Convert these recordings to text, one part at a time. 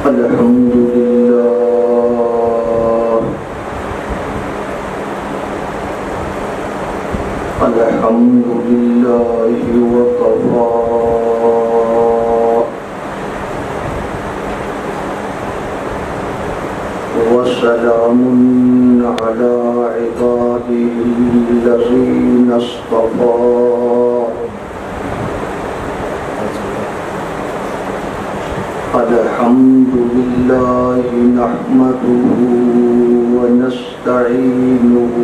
الحمد لله الحمد لله وكفى وسلام على عباده الذين اصطفى الحمد لله نحمده ونستعينه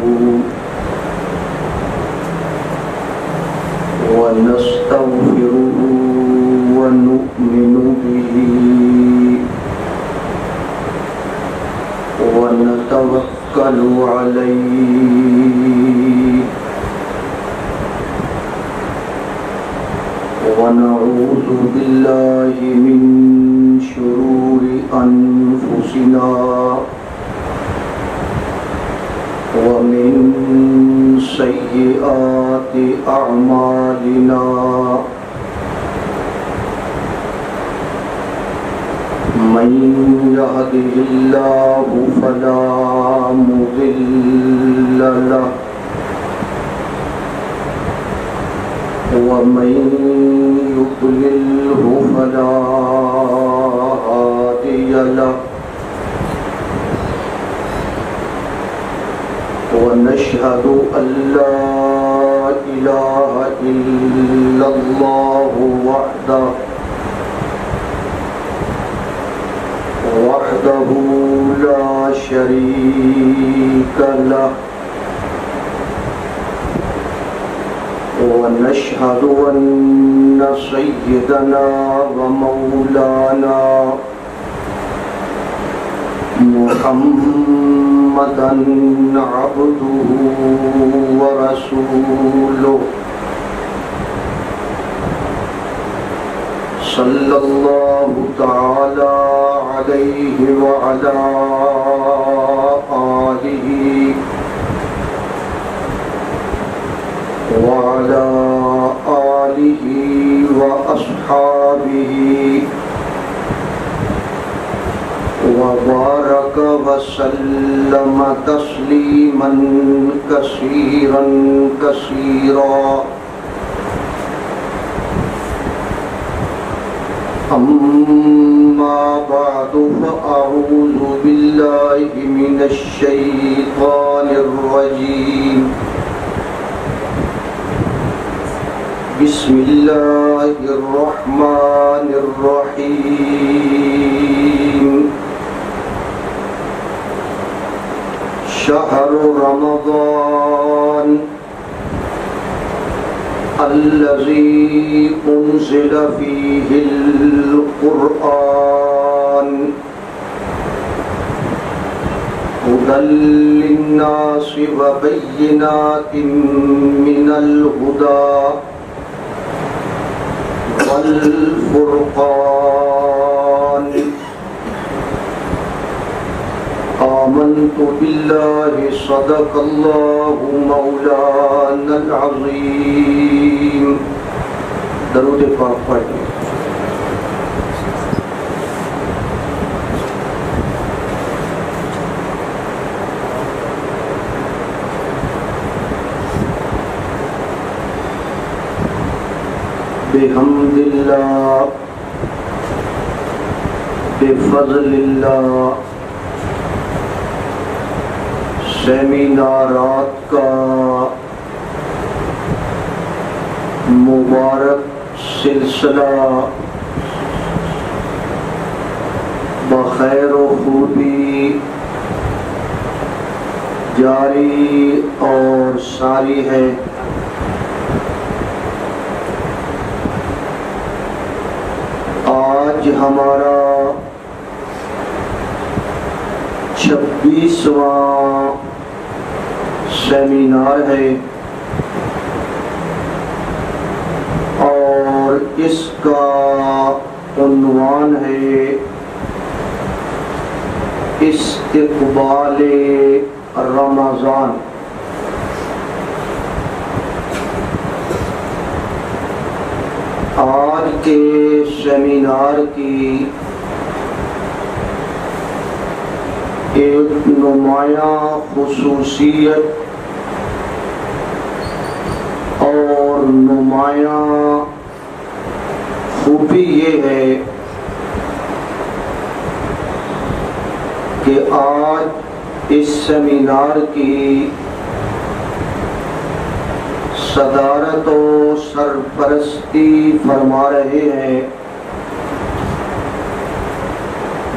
ونستغفره ونؤمن به ونتوكل عليه ونعوذ بالله من شرور أنفسنا ومن سيئات أعمالنا من يهده الله فلا مضل له ومن يضلله فلا هادي له ونشهد أن لا إله إلا الله وحده لا شريك له ونشهد أن سيدنا ومولانا محمدًا عبده ورسوله صلى الله تعالى عليه وعلى آله وأصحابه وبارك وسلم تسليما كثيرا أما بعد فأعوذ بالله من الشيطان الرجيم بسم الله الرحمن الرحيم شهر رمضان الذي أنزل فيه القرآن هدى للناس وبينات من الهدى والفرقان آمنت بالله صدق الله مولانا العظيم درود پاک پڑھیں بحمد اللہ بفضل اللہ سیمینارات کا مبارک سلسلہ بخیر و خوبی جاری اور ساری ہے۔ آج ہمارا 26واں سیمینار ہے اور اس کا عنوان ہے استقبال رمضان۔ آج کے سیمینار کی ایک نمایاں خصوصیت اور نمایاں خوبی یہ ہے کہ آج اس سیمینار کی صدارت و سرپرستی فرما رہے ہیں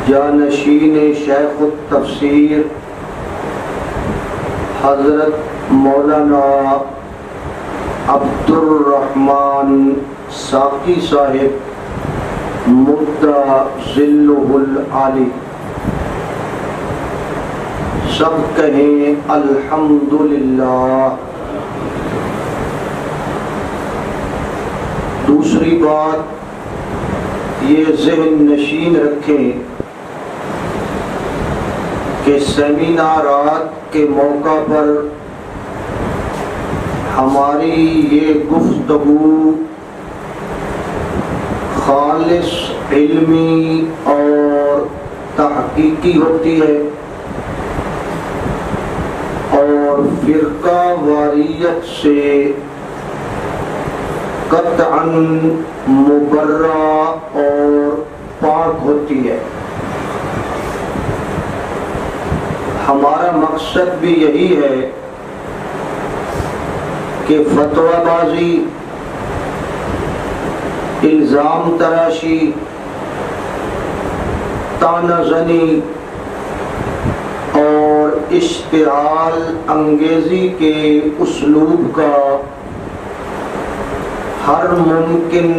جانشین شیخ التفسیر حضرت مولانا عبد الرحمن ساقی صاحب مدہ ذلہ العالی۔ سب کہیں الحمدللہ۔ دوسری بات یہ ذہن نشین رکھیں کہ سیمینارات کے موقع پر ہماری یہ گفتگو خالص علمی اور تحقیقی ہوتی ہے اور فرقہ واریت سے قطعاً مبرہ اور پاک ہوتی ہے۔ ہمارا مقصد بھی یہی ہے کہ فتویٰ بازی، الزام تراشی، طعنہ زنی اور اشتعال انگیزی کے اسلوب کا ہر ممکن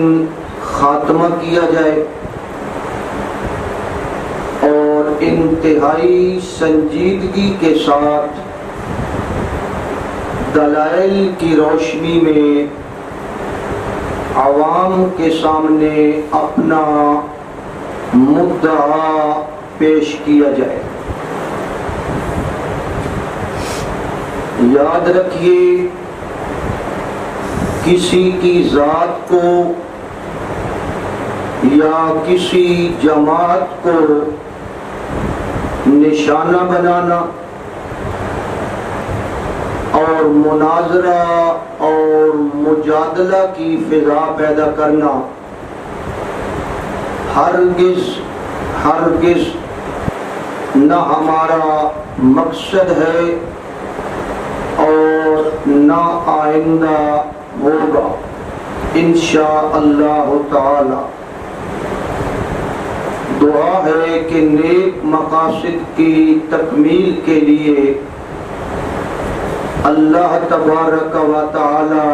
خاتمہ کیا جائے اور انتہائی سنجیدگی کے ساتھ دلائل کی روشنی میں عوام کے سامنے اپنا مدعا پیش کیا جائے۔ یاد رکھیے، کسی کی ذات کو یا کسی جماعت کو نشانہ بنانا اور مناظرہ اور مجادلہ کی فضا پیدا کرنا ہرگز نہ ہمارا مقصد ہے اور نہ آئندہ ہوگا انشاءاللہ تعالی۔ دعا ہے کہ نیک مقاصد کی تکمیل کے لیے اللہ تبارک و تعالی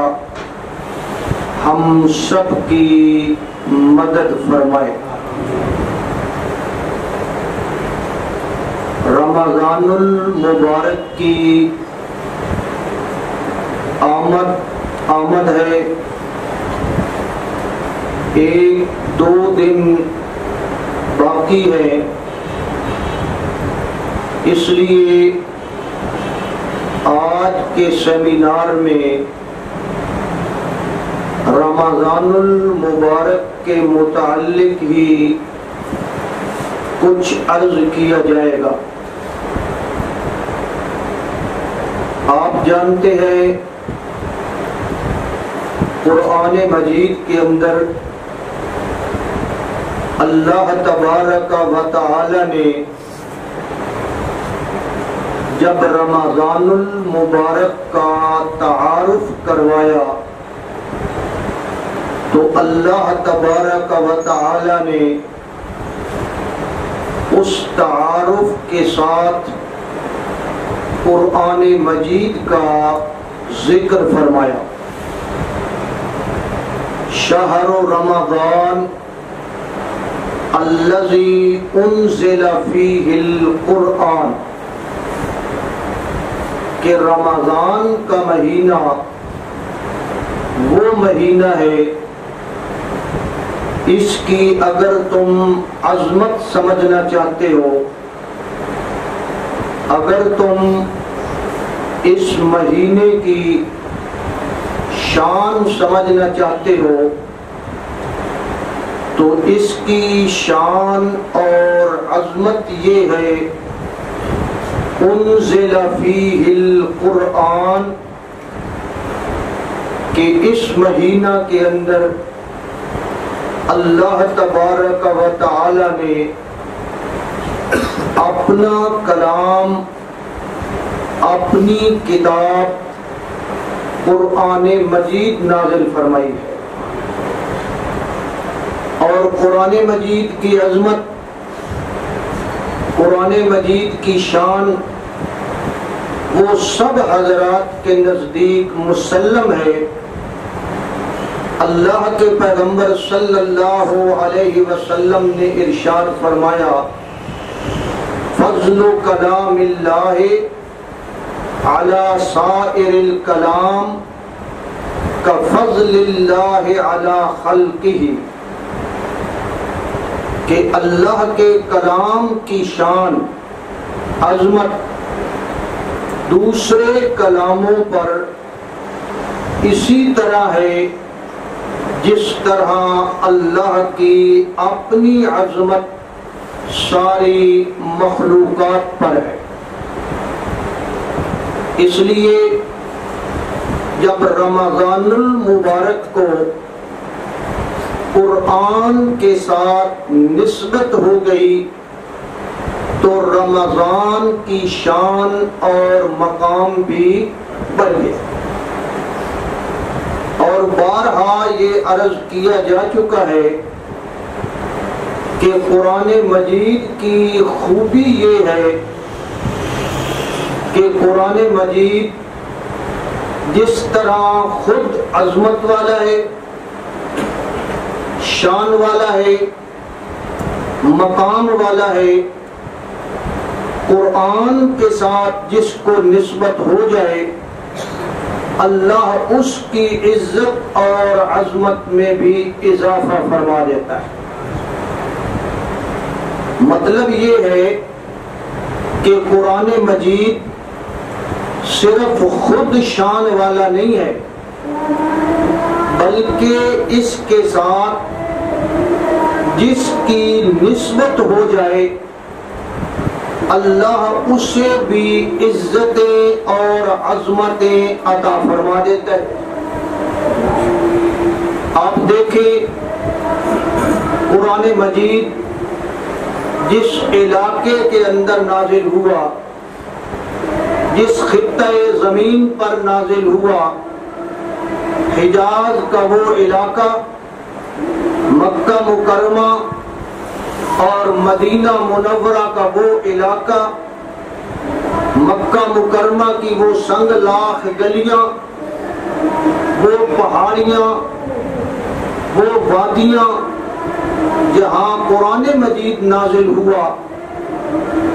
ہم سب کی مدد فرمائے۔ رمضان المبارک کی آمد ہے۔ ایک دو دن باقی ہے، اس لیے آج کے سیمینار میں رمضان المبارک کے متعلق ہی کچھ عرض کیا جائے گا۔ آپ جانتے ہیں قرآن مجید کے اندر اللہ تبارک و تعالی نے جب رمضان المبارک کا تعارف کروایا تو اللہ تبارک و تعالی نے اس تعارف کے ساتھ قرآن مجید کا ذکر فرمایا۔ شہر رمضان الذی انزل فیہ القرآن، کہ رمضان کا مہینہ وہ مہینہ ہے، اس کی اگر تم عظمت سمجھنا چاہتے ہو، اگر تم اس مہینے کی شان سمجھنا چاہتے ہو تو اس کی شان اور عظمت یہ ہے انزل فیہ القرآن کہ اس مہینہ کے اندر اللہ تبارک و تعالی نے اپنا کلام، اپنی کتاب قرآن مجید نازل فرمائی ہے۔ اور قرآن مجید کی عظمت، قرآن مجید کی شان وہ سب حضرات کے نزدیک مسلم ہے۔ اللہ کے پیغمبر صلی اللہ علیہ وسلم نے ارشاد فرمایا، فضل کلام اللہ علی سائر الکلام کفضل اللہ علی خلقہ، کہ اللہ کے کلام کی شان، عظمت دوسرے کلاموں پر اسی طرح ہے جس طرح اللہ کی اپنی عظمت ساری مخلوقات پر ہے۔ اس لیے جب رمضان المبارک کو قرآن کے ساتھ نسبت ہو گئی تو رمضان کی شان اور مقام بھی بڑھ گیا۔ اور بارہا یہ عرض کیا جا چکا ہے کہ قرآن مجید کی خوبی یہ ہے کہ قرآن مجید جس طرح خود عظمت والا ہے، شان والا ہے، مقام والا ہے، قرآن کے ساتھ جس کو نسبت ہو جائے اللہ اس کی عزت اور عظمت میں بھی اضافہ فرما دیتا ہے۔ مطلب یہ ہے کہ قرآن مجید صرف خود شان والا نہیں ہے، بلکہ اس کے ساتھ جس کی نسبت ہو جائے اللہ اسے بھی عزتیں اور عظمتیں عطا فرما دیتا ہے۔ آپ دیکھیں قرآن مجید جس علاقے کے اندر نازل ہوا، جس خطہ زمین پر نازل ہوا، حجاز کا وہ علاقہ، مکہ مکرمہ اور مدینہ منورہ کا وہ علاقہ، مکہ مکرمہ کی وہ سنگ لاخ گلیاں، وہ پہاڑیاں، وہ وادیاں جہاں قرآن مجید نازل ہوا،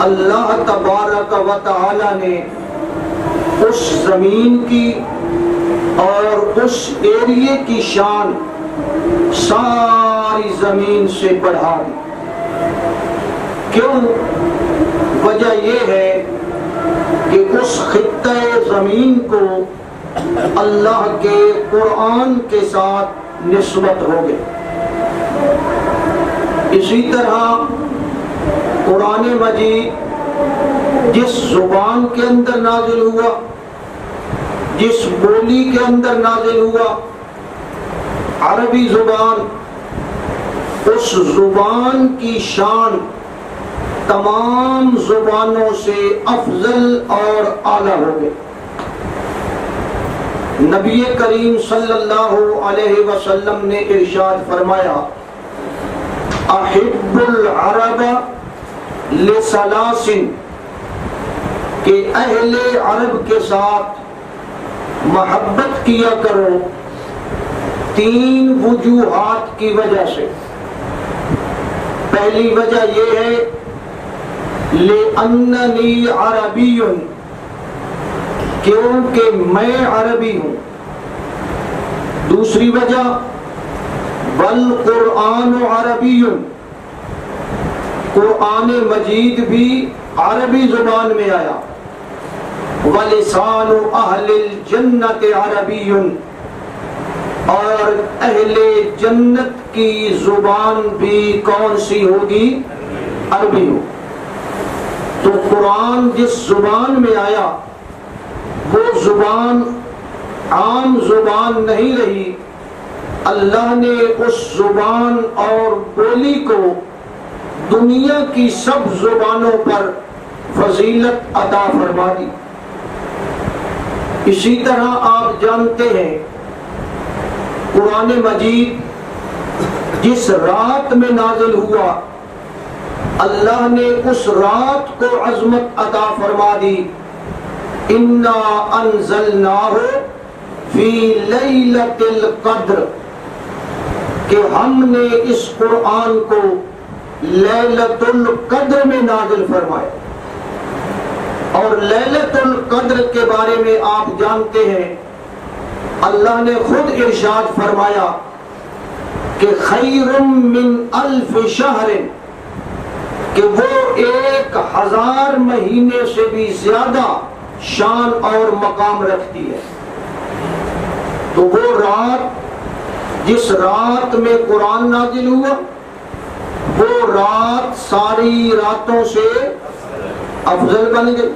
اللہ تبارک و تعالی نے اس زمین کی اور اس ایریے کی شان ساری زمین سے بڑھا دی۔ کیوں؟ وجہ یہ ہے کہ اس خطہ زمین کو اللہ کے قرآن کے ساتھ نسبت ہو گئی۔ اسی طرح قرآن مجید جس زبان کے اندر نازل ہوا، جس بولی کے اندر نازل ہوا، عربی زبان، اس زبان کی شان تمام زبانوں سے افضل اور اعلیٰ ہو گئی۔ نبی کریم صلی اللہ علیہ وسلم نے ارشاد فرمایا، احب العرب لثلاث، کہ اہل عرب کے ساتھ محبت کیا کرو تین وجوہات کی وجہ سے۔ پہلی وجہ یہ ہے لِأَنَّنِي عَرَبِيٌّ، کیونکہ میں عربی ہوں۔ دوسری وجہ وَالْقُرْآنُ عَرَبِيٌّ، قرآن مجید بھی عربی زبان میں آیا۔ وَلِسَانُ أَهْلِ الْجَنَّةِ عَرَبِيٌّ، اور اہل جنت کی زبان بھی کون سی ہوگی؟ عربی ہو۔ تو قرآن جس زبان میں آیا وہ زبان عام زبان نہیں رہی، اللہ نے اس زبان اور بولی کو دنیا کی سب زبانوں پر فضیلت عطا فرما دی۔ اسی طرح آپ جانتے ہیں قرآن مجید جس رات میں نازل ہوا، اللہ نے اس رات کو عظمت عطا فرما دی، انا انزلناہ فی لیلۃ القدر، کہ ہم نے اس قرآن کو لیلۃ القدر میں نازل فرمایا۔ اور لیلۃ القدر کے بارے میں آپ جانتے ہیں اللہ نے خود ارشاد فرمایا کہ خیر من الف شہر، کہ وہ 1000 مہینے سے بھی زیادہ شان اور مقام رکھتی ہے۔ تو وہ رات جس رات میں قرآن نازل ہوا، وہ رات ساری راتوں سے افضل بن گئی۔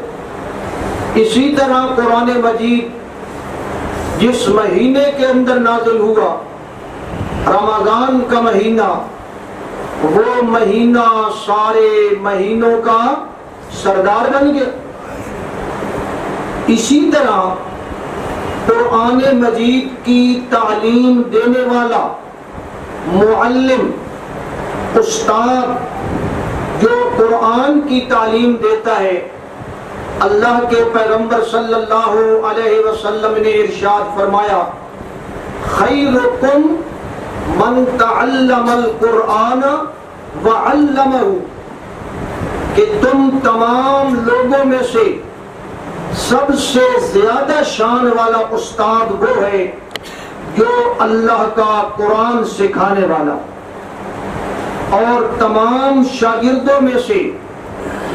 اسی طرح قرآن مجید جس مہینے کے اندر نازل ہوا، رمضان کا مہینہ، وہ مہینہ سارے مہینوں کا سردار بن گیا۔ اسی طرح قرآن مجید کی تعلیم دینے والا معلم، استاد جو قرآن کی تعلیم دیتا ہے، اللہ کے پیغمبر صلی اللہ علیہ وسلم نے ارشاد فرمایا خیرکم من تعلم القرآن وعلمہ، کہ تم تمام لوگوں میں سے سب سے زیادہ شان والا استاد وہ ہے جو اللہ کا قرآن سکھانے والا، اور تمام شاگردوں میں سے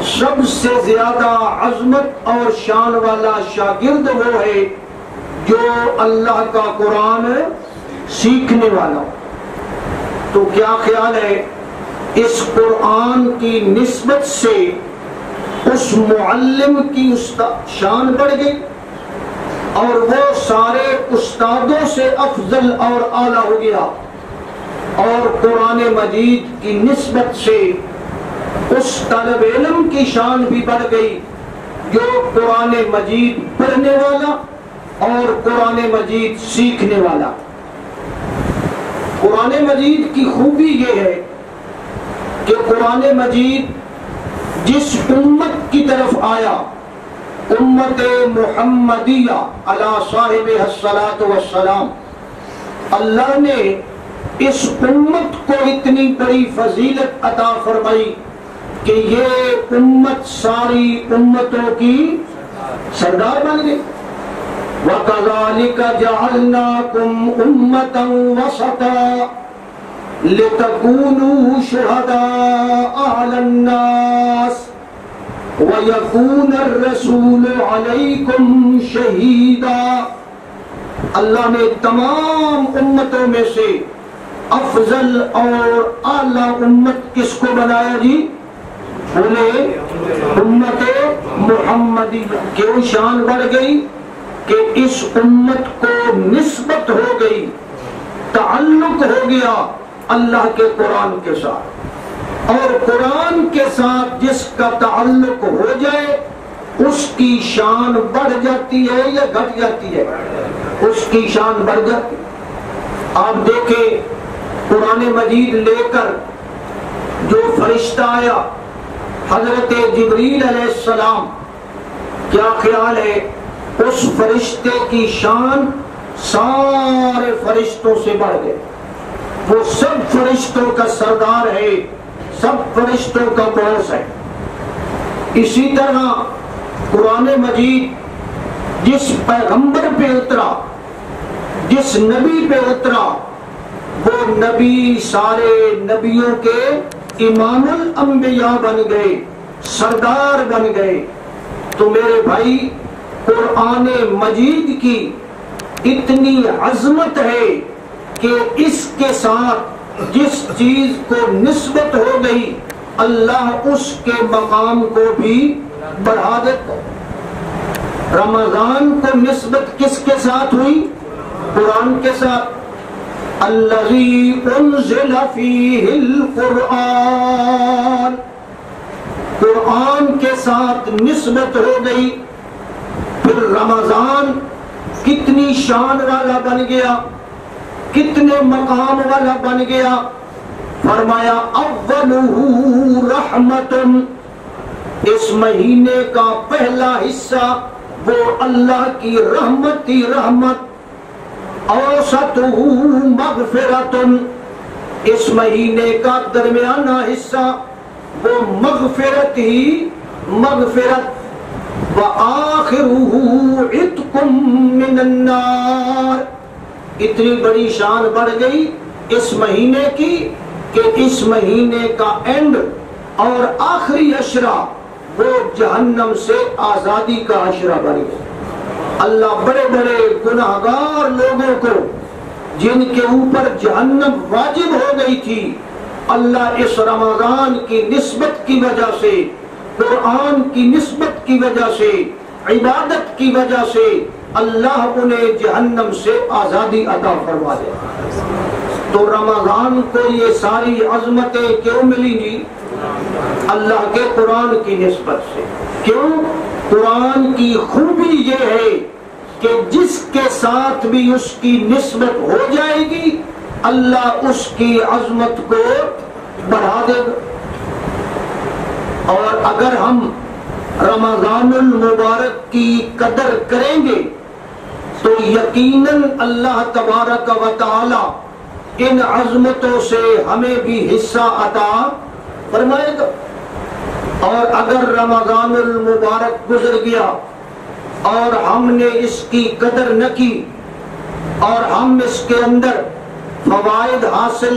سب سے زیادہ عظمت اور شان والا شاگرد وہ ہے جو اللہ کا قرآن سیکھنے والا۔ تو کیا خیال ہے اس قرآن کی نسبت سے اس معلم کی شان بڑھ گئی اور وہ سارے استادوں سے افضل اور اعلیٰ ہو گیا، اور قرآن مجید کی نسبت سے اس طالب علم کی شان بھی بڑھ گئی جو قرآن مجید پڑھنے والا اور قرآن مجید سیکھنے والا۔ قرآن مجید کی خوبی یہ ہے کہ قرآن مجید جس امت کی طرف آیا، امت محمدیہ علی صاحبہ الصلاۃ والسلام، اللہ نے اس امت کو اتنی بڑی فضیلت عطا فرمائی کہ یہ امت ساری امتوں کی سردار بن گئی۔ وَكَذَلِكَ جَعَلْنَاكُمْ أُمَّةً وَسَطًا لِتَكُونُوا شُهَدَاءَ عَلَى النَّاسِ وَيَكُونَ الرَّسُولُ عَلَيْكُمْ شَهِيدًا۔ اللہ نے تمام امتوں میں سے افضل اور اعلیٰ امت کس کو بنایا جی؟ انہیں امت محمدی۔ کیوں شان بڑھ گئی؟ کہ اس امت کو نسبت ہو گئی، تعلق ہو گیا اللہ کے قرآن کے ساتھ، اور قرآن کے ساتھ جس کا تعلق ہو جائے اس کی شان بڑھ جاتی ہے یا گھٹ جاتی ہے؟ اس کی شان بڑھ جاتی۔ آپ دیکھیں قرآن مجید لے کر جو فرشتہ آیا حضرت جبریل علیہ السلام، کیا خیال ہے اس فرشتے کی شان سارے فرشتوں سے بڑھ گئے؟ وہ سب فرشتوں کا سردار ہے، سب فرشتوں کا باس ہے۔ اسی طرح قرآن مجید جس پیغمبر پہ اترا، جس نبی پہ اترا، وہ نبی سارے نبیوں کے امام الانبیاء بن گئے، سردار بن گئے۔ تو میرے بھائی قرآن مجید کی اتنی عظمت ہے کہ اس کے ساتھ جس چیز کو نسبت ہو گئی اللہ اس کے مقام کو بھی بڑھا دیتا ہے۔ رمضان کو نسبت کس کے ساتھ ہوئی؟ قرآن کے ساتھ۔ الذی انزل فیہ القرآن، قرآن کے ساتھ نسبت ہو گئی۔ پھر رمضان کتنی شان والا بن گیا، کتنے مقام والا بن گیا۔ فرمایا اولہ رحمت، اس مہینے کا پہلا حصہ وہ اللہ کی رحمت ہی رحمت۔ اوسطہ مغفرۃ، اس مہینے کا درمیانہ حصہ وہ مغفرت ہی مغفرت۔ وآخرہ عتق من النار، اتنی بڑی شان بڑھ گئی اس مہینے کی کہ اس مہینے کا اینڈ اور آخری عشرہ وہ جہنم سے آزادی کا عشرہ بن گیا۔ اللہ بڑے بڑے گناہگار لوگوں کو جن کے اوپر جہنم واجب ہو گئی تھی، اللہ اس رمضان کی نسبت کی وجہ سے، قرآن کی نسبت کی وجہ سے، عبادت کی وجہ سے اللہ انہیں جہنم سے آزادی عطا فرما دے۔ تو رمضان کو یہ ساری عظمتیں کیوں ملی گی؟ اللہ کے قرآن کی نسبت سے۔ کیوں؟ قرآن کی خوبی یہ ہے کہ جس کے ساتھ بھی اس کی نسبت ہو جائے گی اللہ اس کی عظمت کو بڑھا دے گا۔ اور اگر ہم رمضان المبارک کی قدر کریں گے تو یقیناً اللہ تبارک و تعالی ان عظمتوں سے ہمیں بھی حصہ عطا فرمائے گا۔ اور اگر رمضان المبارک گزر گیا اور ہم نے اس کی قدر نہ کی اور ہم اس کے اندر فوائد حاصل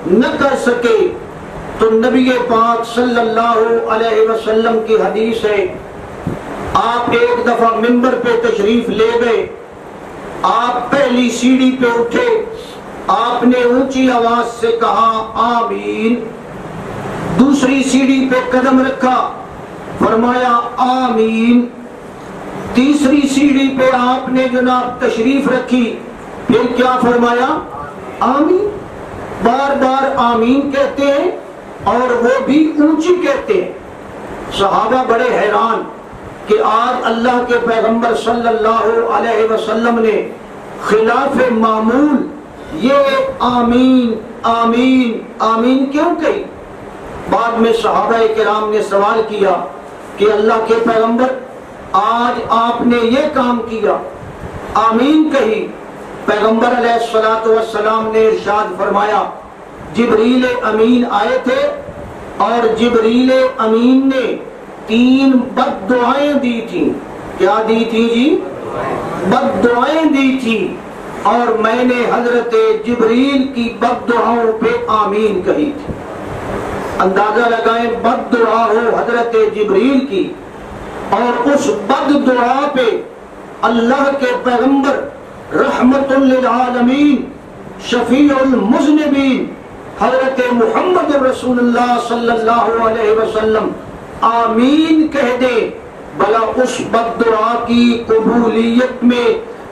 نہ کر سکے تو نبی پاک صلی اللہ علیہ وسلم کی حدیث ہے، آپ ایک دفعہ منبر پہ تشریف لے گئے، آپ پہلی سیڑھی پہ اٹھے، آپ نے اونچی آواز سے کہا آمین، دوسری سیڑھی پہ قدم رکھا، فرمایا آمین، تیسری سیڑھی پہ آپ نے جناب تشریف رکھی، پھر کیا فرمایا؟ آمین۔ بار بار آمین کہتے ہیں اور وہ بھی اونچی کہتے ہیں۔ صحابہ بڑے حیران کہ آج اللہ کے پیغمبر صلی اللہ علیہ وسلم نے خلاف معمول یہ آمین آمین آمین کیوں کہی؟ بعد میں صحابہ کرام نے سوال کیا کہ اللہ کے پیغمبر آج آپ نے یہ کام کیا، آمین کہی۔ پیغمبر علیہ الصلوۃ والسلام نے ارشاد فرمایا جبریل امین آئے تھے اور جبریل امین نے 3 بد دعائیں دی تھیں۔ کیا دی تھی جی؟ بد دعائیں دی تھی، اور میں نے حضرت جبریل کی بد دعاؤں پہ آمین کہی تھی۔ اندازہ لگائیں، بد دعا ہو حضرت جبریل کی اور اس بد دعا پہ اللہ کے پیغمبر رحمت للعالمین شفیع المذنبین حضرت محمد رسول اللہ صلی اللہ علیہ وسلم آمین کہہ دے، بھلا اس بد دعا کی قبولیت میں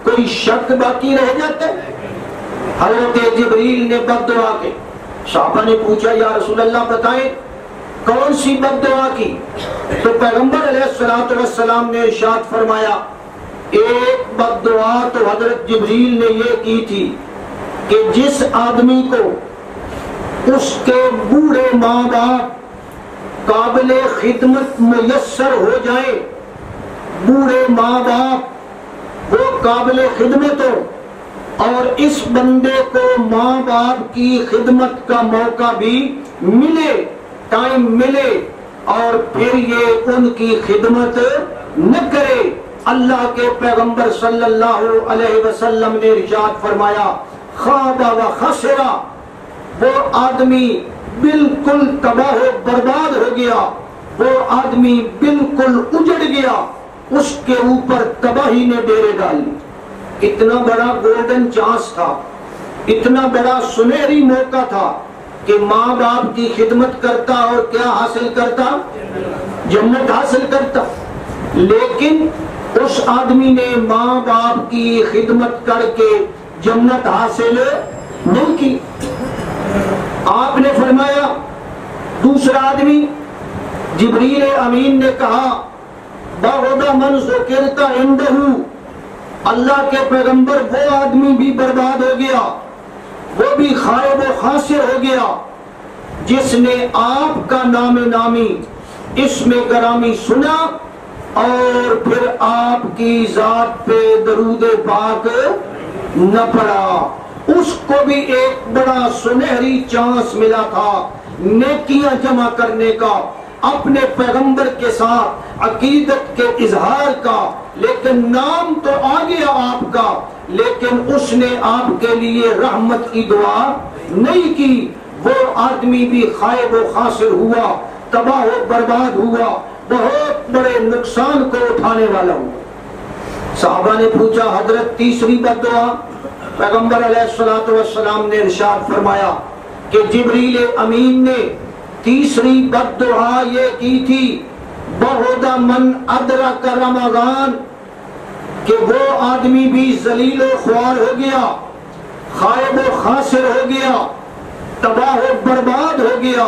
کوئی شک باقی رہ جاتا ہے؟ حضرت جبریل نے بد دعا کی، صحابہ نے پوچھا یا رسول اللہ بتائیں کون سی بد دعا کی؟ تو پیغمبر علیہ الصلوۃ والسلام نے ارشاد فرمایا ایک بد دعا تو حضرت جبریل نے یہ کی تھی کہ جس آدمی کو اس کے بوڑھے ماں باپ قابل خدمت میسر ہو جائیں، بوڑھے ماں باپ وہ قابل خدمت ہو اور اس بندے کو ماں باپ کی خدمت کا موقع بھی ملے، ٹائم ملے، اور پھر یہ ان کی خدمت نہ کرے، اللہ کے پیغمبر صلی اللہ علیہ وسلم نے ارشاد فرمایا خواب و خسرا، وہ آدمی بالکل تباہ و برباد ہو گیا، وہ آدمی بالکل اجڑ گیا، اس کے اوپر تباہی نے ڈیرے ڈالی۔ اتنا بڑا گولڈن چانس تھا، اتنا بڑا سنہری موقع تھا کہ ماں باپ کی خدمت کرتا اور کیا حاصل کرتا؟ جنت حاصل کرتا. لیکن اس آدمی نے ماں باپ کی خدمت کر کے جنت حاصل نہیں کی. آپ نے فرمایا دوسرا آدمی جبریل امین نے کہا بعد من ذکرت عنده، اللہ کے پیغمبر وہ آدمی بھی برباد ہو گیا، وہ بھی خائب و خاسر ہو گیا جس نے آپ کا نام نامی اسم گرامی سنا اور پھر آپ کی ذات پہ درود پاک نہ پڑھا. اس کو بھی ایک بڑا سنہری چانس ملا تھا نیکیاں جمع کرنے کا، اپنے پیغمبر کے ساتھ عقیدت کے اظہار کا، لیکن نام تو آ گیا آپ کا، لیکن اس نے آپ کے لیے رحمت کی دعا نہیں کی. وہ آدمی بھی خائب و خاسر ہوا، تباہ و برباد ہوا، بہت بڑے نقصان کو اٹھانے والا ہوا. صحابہ نے پوچھا حضرت تیسری بد دعا؟ پیغمبر علیہ الصلوۃ والسلام نے ارشاد فرمایا کہ جبریل امین نے تیسری بد دعا یہ کی تھی بعد من ادرک رمضان، کہ وہ آدمی بھی ذلیل و خوار ہو گیا، خائب و خاسر ہو گیا، تباہ و برباد ہو گیا،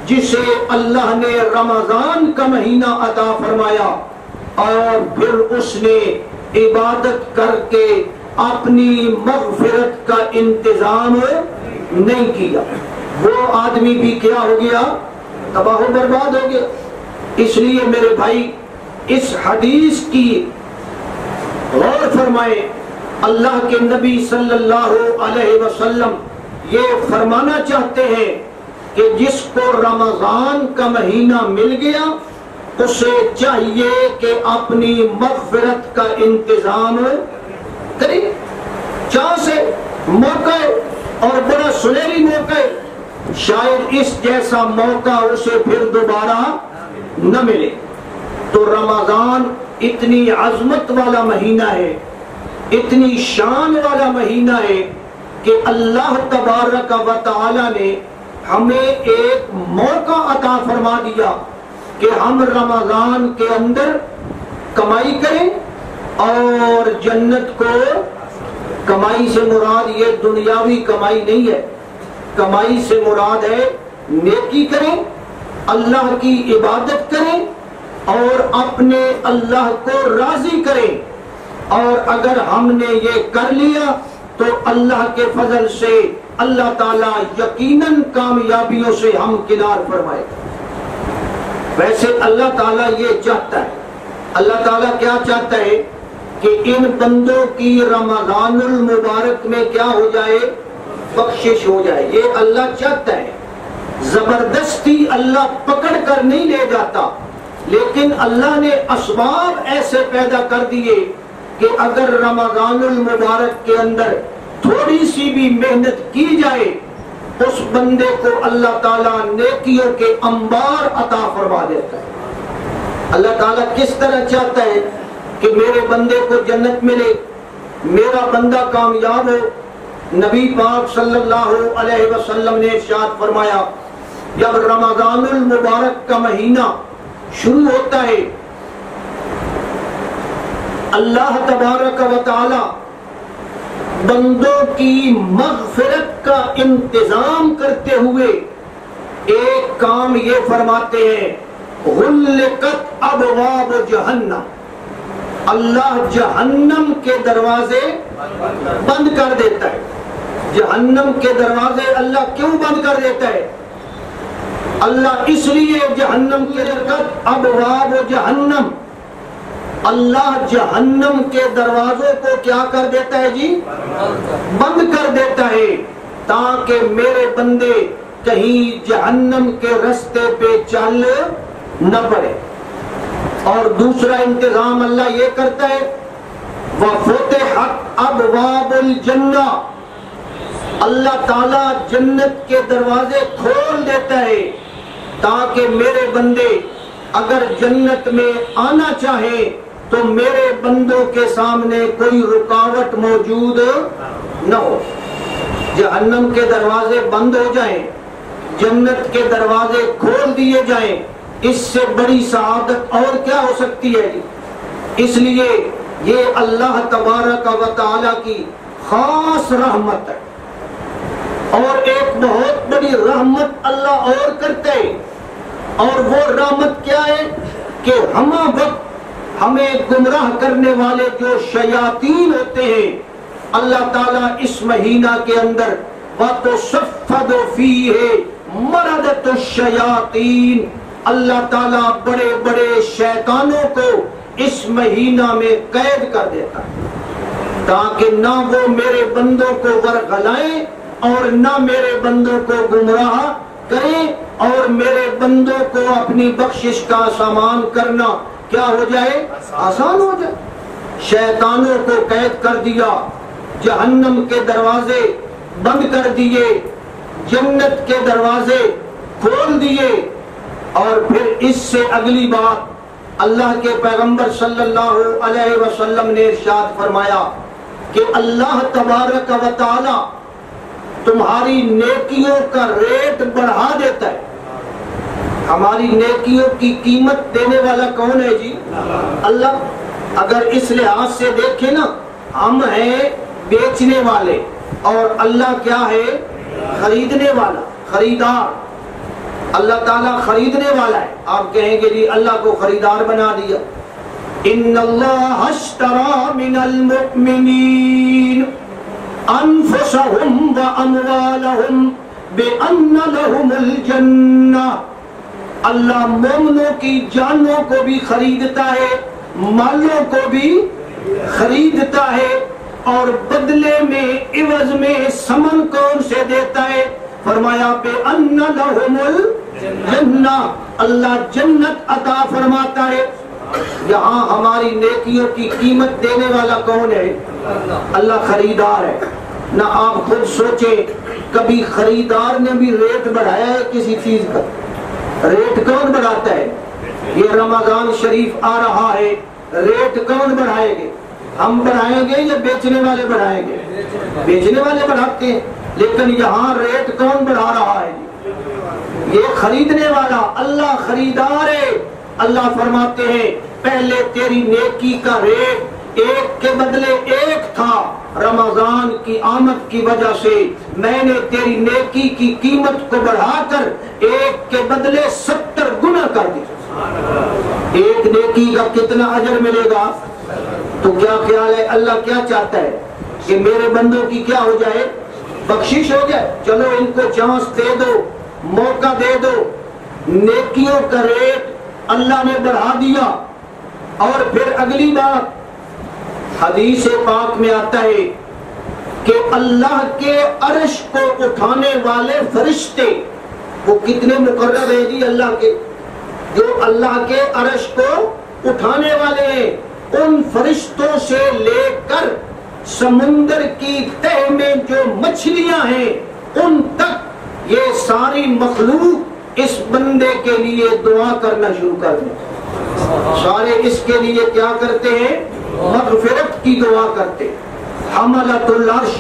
جسے اللہ نے رمضان کا مہینہ عطا فرمایا اور پھر اس نے عبادت کر کے اپنی مغفرت کا انتظام نہیں کیا. وہ آدمی بھی کیا ہو گیا؟ تباہ و برباد ہو گیا. اس لیے میرے بھائی اس حدیث کی غور فرمائے. اللہ کے نبی صلی اللہ علیہ وسلم یہ فرمانا چاہتے ہیں کہ جس کو رمضان کا مہینہ مل گیا اسے چاہیے کہ اپنی مغفرت کا انتظام کرے. چانس ہے، موقع ہے اور بڑا سنہری موقع ہے، شاید اس جیسا موقع اسے پھر دوبارہ نہ ملے. تو رمضان اتنی عظمت والا مہینہ ہے، اتنی شان والا مہینہ ہے کہ اللہ تبارک و تعالی نے ہمیں ایک موقع عطا فرما دیا کہ ہم رمضان کے اندر کمائی کریں. اور جنت کو کمائی سے مراد یہ دنیاوی کمائی نہیں ہے، کمائی سے مراد ہے نیکی کریں، اللہ کی عبادت کریں اور اپنے اللہ کو راضی کریں. اور اگر ہم نے یہ کر لیا تو اللہ کے فضل سے اللہ تعالیٰ یقیناً کامیابیوں سے ہم کنار فرمائے. ویسے اللہ تعالیٰ یہ چاہتا ہے، اللہ تعالیٰ کیا چاہتا ہے کہ ان بندوں کی رمضان المبارک میں کیا ہو جائے؟ بخشش ہو جائے. یہ اللہ چاہتا ہے. زبردستی اللہ پکڑ کر نہیں لے جاتا، لیکن اللہ نے اسباب ایسے پیدا کر دیے کہ اگر رمضان المبارک کے اندر تھوڑی سی بھی محنت کی جائے اس بندے کو اللہ تعالیٰ نیکیوں کے انبار عطا فرما دیتا ہے. اللہ تعالیٰ کس طرح چاہتا ہے کہ میرے بندے کو جنت ملے، میرا بندہ کامیاب ہو. نبی پاک صلی اللہ علیہ وسلم نے ارشاد فرمایا جب رمضان المبارک کا مہینہ شروع ہوتا ہے اللہ تبارک و تعالی بندوں کی مغفرت کا انتظام کرتے ہوئے ایک کام یہ فرماتے ہیں غلقت ابواب جہنم، اللہ جہنم کے دروازے بند کر دیتا ہے. جہنم کے دروازے اللہ کیوں بند کر دیتا ہے؟ اللہ اس لیے جہنم کے درکت ابواب جہنم، اللہ جہنم کے دروازوں کو کیا کر دیتا ہے جی؟ بند کر دیتا ہے تاکہ میرے بندے کہیں جہنم کے رستے پہ چل نہ پڑے. اور دوسرا انتظام اللہ یہ کرتا ہے وَفُتِحَتْ أَبْوَابُ الْجَنَّةِ، اللہ تعالیٰ جنت کے دروازے کھول دیتا ہے تاکہ میرے بندے اگر جنت میں آنا چاہیں تو میرے بندوں کے سامنے کوئی رکاوٹ موجود نہ ہو. جہنم کے دروازے بند ہو جائیں جنت کے دروازے کھول دیے جائیں، اس سے بڑی سعادت اور کیا ہو سکتی ہے جی؟ اس لیے یہ اللہ تبارک و تعالی کی خاص رحمت ہے، اور ایک بہت بڑی رحمت اللہ اور کرتے ہیں، اور وہ رحمت کیا ہے کہ ہمہ وقت ہمیں گمراہ کرنے والے جو شیاطین ہوتے ہیں، اللہ تعالیٰ اس مہینہ کے اندر وَتُصَفَّدُ فِيهِ مَرَدَةُ الشَّيَاطِينِ، اللہ تعالیٰ بڑے بڑے شیطانوں کو اس مہینہ میں قید کر دیتا ہے، تاکہ نہ وہ میرے بندوں کو ورغلائیں اور نہ میرے بندوں کو گمراہ کریں، اور میرے بندوں کو اپنی بخشش کا سامان کرنا کیا ہو جائے؟ آسان ہو جائے۔ شیطانوں کو قید کر دیا، جہنم کے دروازے بند کر دیے، جنت کے دروازے کھول دیے، اور پھر اس سے اگلی بات اللہ کے پیغمبر صلی اللہ علیہ وسلم نے ارشاد فرمایا کہ اللہ تبارک و تعالی تمہاری نیکیوں کا ریٹ بڑھا دیتا ہے۔ ہماری نیکیوں کی قیمت دینے والا کون ہے جی؟ اللہ۔ اگر اس لحاظ سے دیکھیں نا، ہم ہیں بیچنے والے اور اللہ کیا ہے؟ خریدنے والا، خریدار۔ اللہ تعالیٰ خریدنے والا ہے۔ آپ کہیں گے جی اللہ کو خریدار بنا دیا۔ ان اللہ اشتری من المؤمنین انفسهم واموالهم بان لهم الجنہ، اللہ مومنوں کی جانوں کو بھی خریدتا ہے، مالوں کو بھی خریدتا ہے، اور بدلے میں عوض میں ثمن کون سے دیتا ہے؟ فرمایا بِأَنَّ لَهُمُ الْجَنَّةَ، اللہ جنت عطا فرماتا ہے۔ یہاں ہماری نیکیوں کی قیمت دینے والا کون ہے؟ اللہ خریدار ہے۔ نہ آپ خود سوچیں، کبھی خریدار نے بھی ریٹ بڑھایا ہے کسی چیز کا؟ ریٹ کون بڑھاتا ہے؟ یہ رمضان شریف آ رہا ہے، ریٹ کون بڑھائیں گے؟ ہم بڑھائیں گے یا بیچنے والے بڑھائیں گے؟ بیچنے والے بڑھاتے ہیں، لیکن یہاں ریٹ کون بڑھا رہا ہے؟ یہ خریدنے والا، اللہ خریدار ہے۔ اللہ فرماتے ہیں پہلے تیری نیکی کا ریٹ ایک کے بدلے ایک تھا، رمضان کی آمد کی وجہ سے میں نے تیری نیکی کی قیمت کو بڑھا کر ایک کے بدلے 70 گنا کر دیا۔ ایک نیکی کا کتنا اجر ملے گا؟ تو کیا خیال ہے اللہ کیا چاہتا ہے کہ میرے بندوں کی کیا ہو جائے؟ بخشش ہو جائے۔ چلو ان کو چانس دے دو، موقع دے دو۔ نیکیوں کا ریٹ اللہ نے بڑھا دیا۔ اور پھر اگلی بات حدیث پاک میں آتا ہے کہ اللہ کے عرش کو اٹھانے والے فرشتے، وہ کتنے مقرر ہیں جی اللہ کے؟ جو اللہ کے عرش کو اٹھانے والے ہیں، ان فرشتوں سے لے کر سمندر کی تہ میں جو مچھلیاں ہیں ان تک یہ ساری مخلوق اس بندے کے لیے دعا کرنا شروع کر دیں۔ سارے اس کے لیے کیا کرتے ہیں؟ مغفرت کی دعا کرتے۔ حملۃ العرش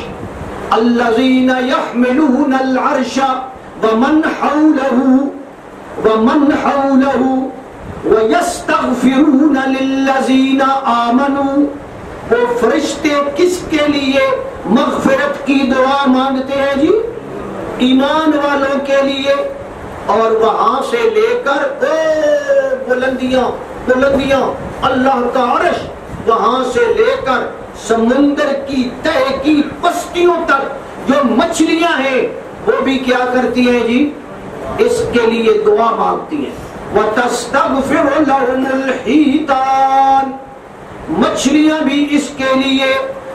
الذین یحملون العرش ومن حولہ وَيَسْتَغْفِرُونَ لِلَّذِينَ آمَنُوا، وہ فرشتے کس کے لیے مغفرت کی دعا مانگتے ہیں جی؟ ایمان والوں کے لیے۔ اور وہاں سے لے کر بلندیاں بلندیاں اللہ کا عرش، وہاں سے لے کر سمندر کی تہ کی پستیوں تک جو مچھلیاں ہیں وہ بھی کیا کرتی ہیں جی؟ اس کے لیے دعا مانگتی ہیں۔ وَتَسْتَغْفِرُ لَهُمُ الْحِيتَانِ، مچھلیاں بھی اس کے لیے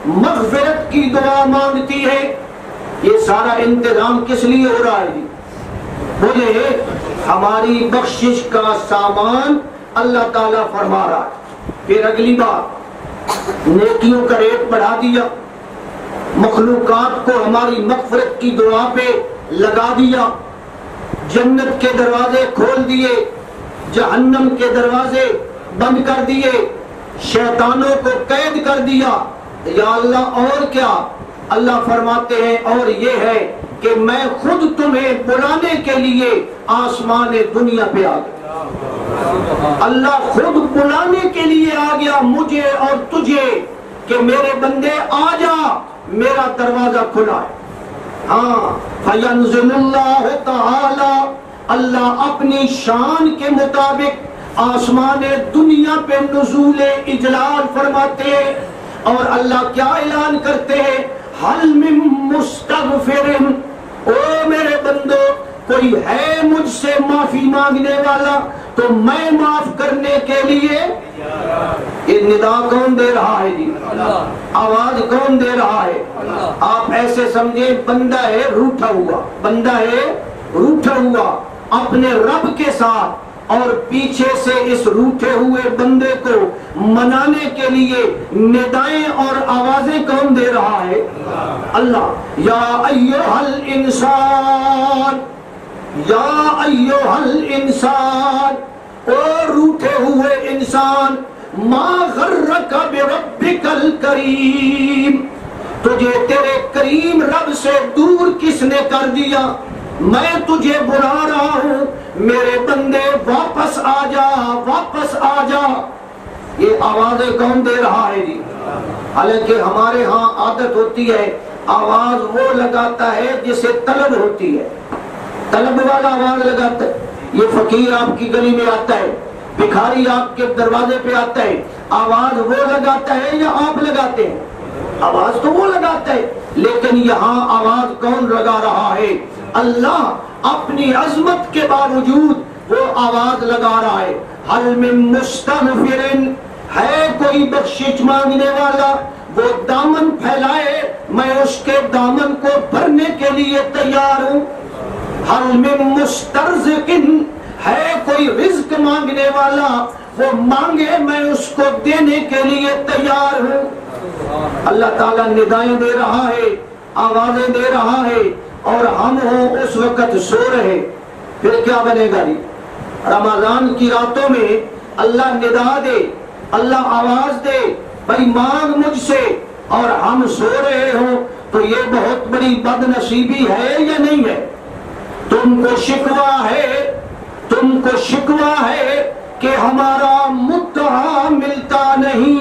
مغفرت کی دعا مانگتی ہے۔ یہ سارا انتظام کس لیے ہو رہا ہے جی؟ بولے ہماری بخشش کا سامان اللہ تعالیٰ فرما رہا ہے۔ پھر اگلی بات، نیکیوں کا ریٹ بڑھا دیا، مخلوقات کو ہماری مغفرت کی دعا پہ لگا دیا، جنت کے دروازے کھول دیے، جہنم کے دروازے بند کر دیے، شیطانوں کو قید کر دیا۔ یا اللہ اور کیا؟ اللہ فرماتے ہیں اور یہ ہے کہ میں خود تمہیں بلانے کے لیے آسمان دنیا پہ آ گیا۔ اللہ خود بلانے کے لیے آ گیا مجھے اور تجھے کہ میرے بندے آ جا، میرا دروازہ کھلا ہے۔ ہاں، فَيَنزِلُ اللَّهُ تَعَالَى، اللہ اپنی شان کے مطابق آسمان دنیا پہ نزول اجلال فرماتے ہیں، اور اللہ کیا اعلان کرتے ہیں؟ حل من مستغفر، او میرے بندو کوئی ہے مجھ سے معافی مانگنے والا تو میں معاف کرنے کے لیے۔ یہ ندا کون دے رہا ہے جی؟ آواز کون دے رہا ہے؟ آپ ایسے سمجھیں بندہ ہے روٹھا ہوا، بندہ ہے روٹھا ہوا اپنے رب کے ساتھ، اور پیچھے سے اس روٹھے ہوئے بندے کو منانے کے لیے ندائیں اور آوازیں کون دے رہا ہے؟ اللہ۔ یا ایھا الانسان، یا ایھا الانسان، او روٹھے ہوئے انسان، ما غرک بربک الکریم، تجھے تیرے کریم رب سے دور کس نے کر دیا؟ میں تجھے بلا رہا ہوں، میرے بندے واپس آ جا، واپس آ جا۔ یہ آوازیں کون دے رہا ہے جی؟ حالانکہ ہمارے ہاں عادت ہوتی ہے آواز وہ لگاتا ہے جسے طلب ہوتی ہے، طلب والا آواز لگاتا ہے۔ یہ فقیر آپ کی گلی میں آتا ہے، بھکاری آپ کے دروازے پہ آتا ہے، آواز وہ لگاتا ہے یا آپ لگاتے ہیں؟ آواز تو وہ لگاتا ہے، لیکن یہاں آواز کون لگا رہا ہے؟ اللہ اپنی عظمت کے باوجود وہ آواز لگا رہا ہے۔ حل من مستغفر، ہے کوئی بخشش مانگنے والا، وہ دامن پھیلائے، میں اس کے دامن کو بھرنے کے لیے تیار ہوں۔ حل من مسترزق، ہے کوئی رزق مانگنے والا، وہ مانگے میں اس کو دینے کے لیے تیار ہوں۔ اللہ تعالیٰ ندائیں دے رہا ہے، آوازیں دے رہا ہے، اور ہم ہوں اس وقت سو رہے، پھر کیا بنے گا جی؟ رمضان کی راتوں میں اللہ ندا دے، اللہ آواز دے، بھائی مانگ مجھ سے، اور ہم سو رہے ہوں، تو یہ بہت بڑی بد نصیبی ہے یا نہیں ہے؟ تم کو شکوہ ہے، تم کو شکوہ ہے کہ ہمارا مدعا ملتا نہیں،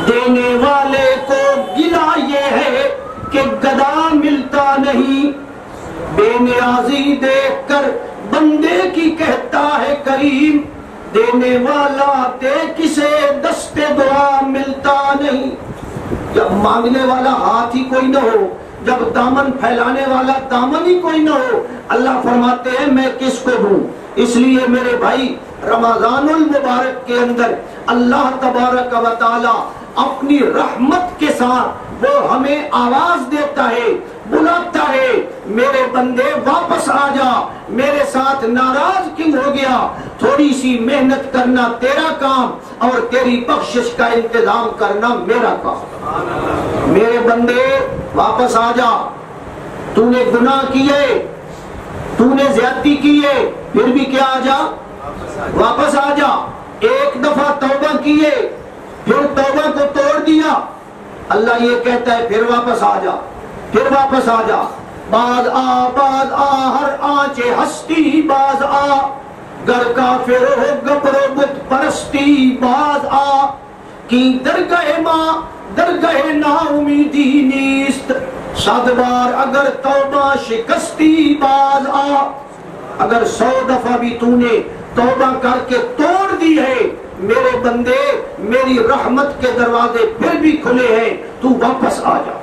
دینے والے کو گلہ یہ ہے کہ گدا ملتا نہیں۔ بے نیازی دیکھ کر بندے کی کہتا ہے کریم، دینے والا دے کسے دست دعا ملتا نہیں۔ جب مانگنے والا ہاتھ ہی کوئی نہ ہو، جب دامن پھیلانے والا دامن ہی کوئی نہ ہو، اللہ فرماتے ہیں میں کس کو دوں؟ اس لیے میرے بھائی رمضان المبارک کے اندر اللہ تبارک و تعالی اپنی رحمت کے ساتھ وہ ہمیں آواز دیتا ہے، بلاتا ہے، میرے بندے واپس آ جا، میرے ساتھ ناراض کیوں ہو گیا؟ تھوڑی سی محنت کرنا تیرا کام، اور تیری بخشش کا انتظام کرنا میرا کام۔ میرے بندے واپس آ جا، تو نے گناہ کیے، تو نے زیادتی کیے، پھر بھی کیا آ جا؟ واپس آ جا۔ ایک دفعہ توبہ کیے، پھر توبہ کو توڑ دیا، اللہ یہ کہتا ہے پھر واپس آ جا، پھر واپس آ جا۔ باز آ ہر آنچ ہستی، باز آ گر کافر ہو گبر بت پرستی، باز آ کی درگاہ ماں درگاہ نا امیدی نیست، صد بار اگر توبہ شکستی، باز آ۔ اگر 100 دفعہ بھی تو نے توبہ کر کے توڑ دی ہے، میرے بندے میری رحمت کے دروازے پھر بھی کھلے ہیں، تو واپس آ جا۔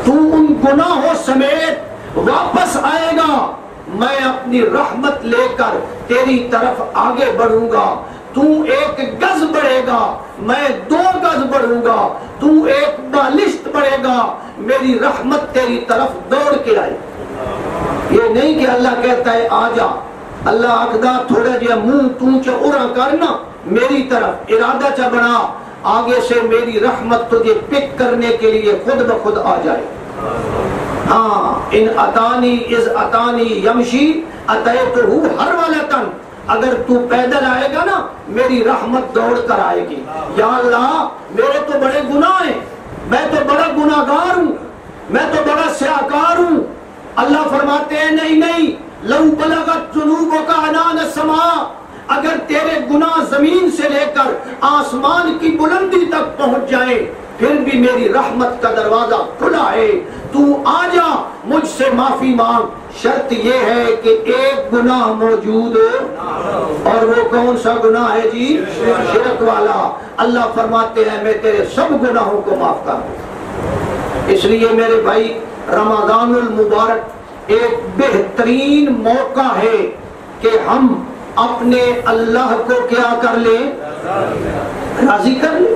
تو ان گناہوں سمیت واپس آئے گا، میں اپنی رحمت لے کر تیری طرف آگے بڑھوں گا۔ تو 1 گز بڑھے گا، میں 2 گز بڑھوں گا، تو 1 بالشت بڑھے گا، میری رحمت تیری طرف دوڑ کے آئے۔ یہ نہیں کہ اللہ کہتا ہے آ جا، اللہ آکھدا تھوڑا جہا منہ تو چا اڑا کرنا میری طرف، ارادہ چا بنا، آگے سے میری رحمت تجھے پک کرنے کے لیے خود بخود آ جائے۔ ہاں، ان اتانی از اتانی یمشی اتیتہو ہرولتن، اگر تو پیدل آئے گا نا میری رحمت دوڑ کر آئے گی۔ یا اللہ میرے تو بڑے گناہ ہیں، میں تو بڑا گناہگار ہوں، میں تو بڑا سیاکار ہوں، اللہ فرماتے ہیں نہیں نہیں، لو بلغت ذنوبک عنان السماء، اگر تیرے گناہ زمین سے لے کر آسمان کی بلندی تک پہنچ جائے پھر بھی میری رحمت کا دروازہ کھلا ہے، تو آ جا مجھ سے معافی مانگ، شرط یہ ہے کہ ایک گناہ موجود ہو، اور وہ کون سا گناہ ہے جی؟ شرک والا۔ اللہ فرماتے ہیں میں تیرے سب گناہوں کو معاف کر دوں۔ اس لیے میرے بھائی رمضان المبارک ایک بہترین موقع ہے کہ ہم اپنے اللہ کو کیا کر لیں؟ راضی کر لیں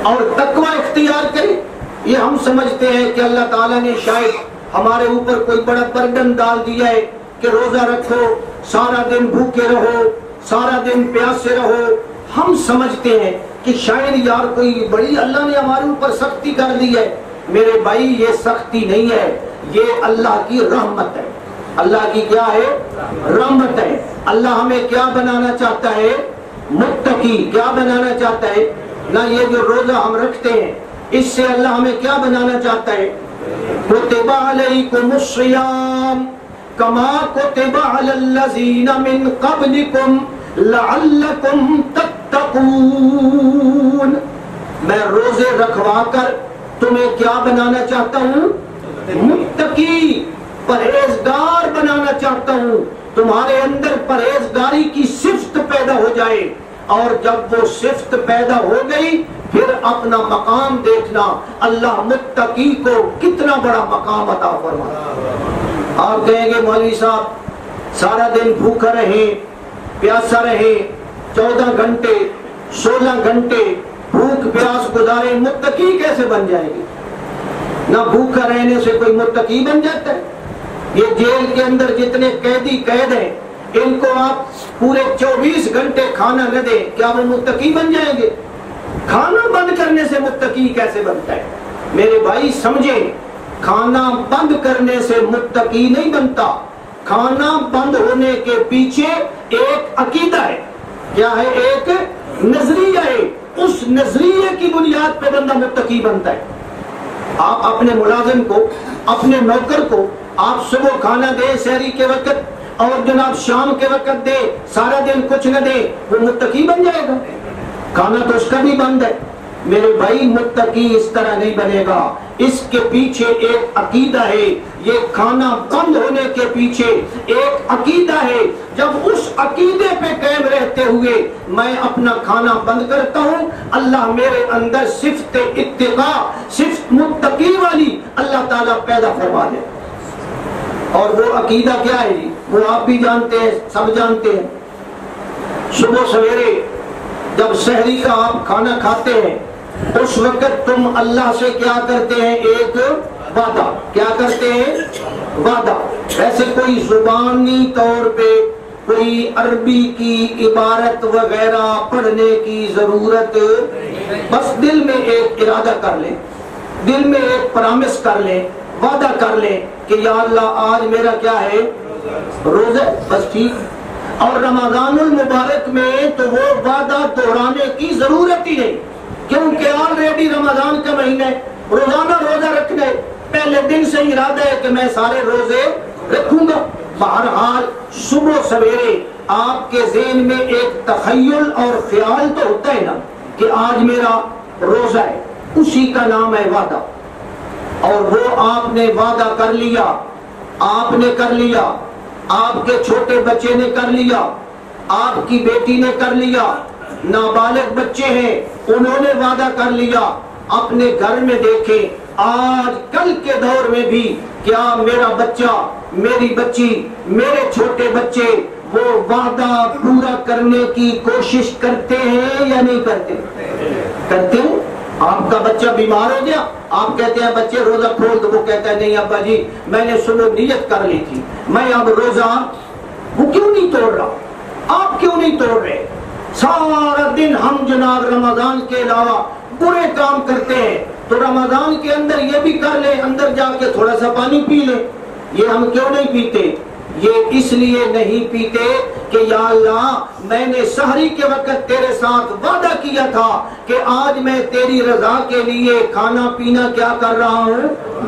اور تقوی اختیار کریں۔ یہ ہم سمجھتے ہیں کہ اللہ تعالیٰ نے شاید ہمارے اوپر کوئی بڑا برڈن ڈال دیا ہے کہ روزہ رکھو، سارا دن بھوکے رہو، سارا دن پیاسے رہو۔ ہم سمجھتے ہیں کہ شاید یار کوئی بڑی اللہ نے ہمارے اوپر سختی کر دی ہے۔ میرے بھائی یہ سختی نہیں ہے، یہ اللہ کی رحمت ہے۔ اللہ کی کیا ہے؟ رحمت ہے۔ اللہ ہمیں کیا بنانا چاہتا ہے؟ متقی۔ کیا بنانا چاہتا ہے؟ نہ یہ جو روزہ ہم رکھتے ہیں اس سے اللہ ہمیں کیا بنانا چاہتا ہے؟ کتب علیکم الصیام کما کتب علی الذین من قبلکم لعلکم تتقون۔ میں روزے رکھوا کر تمہیں کیا بنانا چاہتا ہوں؟ متقی، پرہیزگار بنانا چاہتا ہوں۔ تمہارے اندر پرہیزگاری کی صفت پیدا ہو جائے، اور جب وہ صفت پیدا ہو گئی پھر اپنا مقام دیکھنا، اللہ متقی کو کتنا بڑا مقام عطا فرماتا۔ آپ کہیں گے مولوی صاحب سارا دن بھوکا رہے، پیاسا رہے، 14 گھنٹے 16 گھنٹے بھوک پیاس گزارے، متقی کیسے بن جائے گی؟ نہ بھوکا رہنے سے کوئی متقی بن جاتا ہے۔ یہ جیل کے اندر جتنے قیدی قید ہیں ان کو آپ پورے 24 گھنٹے کھانا نہ دیں، کیا وہ متقی بن جائیں گے؟ کھانا بند کرنے سے متقی کیسے بنتا ہے؟ میرے بھائی سمجھیں، کھانا بند کرنے سے متقی نہیں بنتا۔ کھانا بند ہونے کے پیچھے ایک عقیدہ ہے۔ کیا ہے؟ ایک نظریہ ہے۔ اس نظریے کی بنیاد پہ بندہ متقی بنتا ہے۔ آپ اپنے ملازم کو، اپنے نوکر کو آپ صبح کھانا دیں سحری کے وقت، اور جناب شام کے وقت دے، سارا دن کچھ نہ دے، وہ متقی بن جائے گا؟ کھانا تو اس کا بھی بند ہے۔ میرے بھائی متقی اس طرح نہیں بنے گا، اس کے پیچھے ایک عقیدہ ہے۔ یہ کھانا بند ہونے کے پیچھے ایک عقیدہ ہے۔ جب اس عقیدے پہ قائم رہتے ہوئے میں اپنا کھانا بند کرتا ہوں، اللہ میرے اندر صفت اتقاء، صفت متقی والی اللہ تعالیٰ پیدا فرما دے۔ اور وہ عقیدہ کیا ہے جی؟ وہ آپ بھی جانتے ہیں، سب جانتے ہیں۔ صبح سویرے جب سحری کا آپ کھانا کھاتے ہیں اس وقت تم اللہ سے کیا کرتے ہیں؟ ایک وعدہ۔ کیا کرتے ہیں؟ وعدہ۔ ایسے کوئی زبانی طور پہ کوئی عربی کی عبارت وغیرہ پڑھنے کی ضرورت، بس دل میں ایک ارادہ کر لیں، دل میں ایک پرامس کر لیں، وعدہ کر لیں کہ یا اللہ آج میرا کیا ہے؟ روزہ، بس ٹھیک۔ اور رمضان المبارک میں تو وہ وعدہ دہرانے کی ضرورت ہی نہیں، کیونکہ آلریڈی رمضان کا مہینہ ہے، روزانہ روزہ رکھنا ہے، پہلے دن سے ارادہ ہے کہ میں سارے روزے رکھوں گا۔ بہرحال صبح سویرے آپ کے ذہن میں ایک تخیل اور خیال تو ہوتا ہے نا کہ آج میرا روزہ ہے، اسی کا نام ہے وعدہ۔ اور وہ آپ نے وعدہ کر لیا، آپ نے کر لیا، آپ کے چھوٹے بچے نے کر لیا، آپ کی بیٹی نے کر لیا، نابالغ بچے ہیں انہوں نے وعدہ کر لیا۔ اپنے گھر میں دیکھیں آج کل کے دور میں بھی کیا میرا بچہ، میری بچی، میرے چھوٹے بچے وہ وعدہ پورا کرنے کی کوشش کرتے ہیں یا نہیں کرتے؟ کرتے ہیں۔ آپ کا بچہ بیمار ہو گیا، آپ کہتے ہیں بچے روزہ کھول دو، وہ کہتا ہے نہیں ابا جی میں نے صبح نیت کر لی تھی، میں اب روزہ، وہ کیوں نہیں توڑ رہا؟ آپ کیوں نہیں توڑ رہے؟ سارا دن ہم جناب رمضان کے علاوہ برے کام کرتے ہیں، تو رمضان کے اندر یہ بھی کر لیں، اندر جا کے تھوڑا سا پانی پی لیں۔ یہ ہم کیوں نہیں پیتے؟ یہ اس لیے نہیں پیتے کہ یا اللہ میں نے سحری کے وقت تیرے ساتھ وعدہ کیا تھا کہ آج میں تیری رضا کے لیے کھانا پینا کیا کر رہا ہوں؟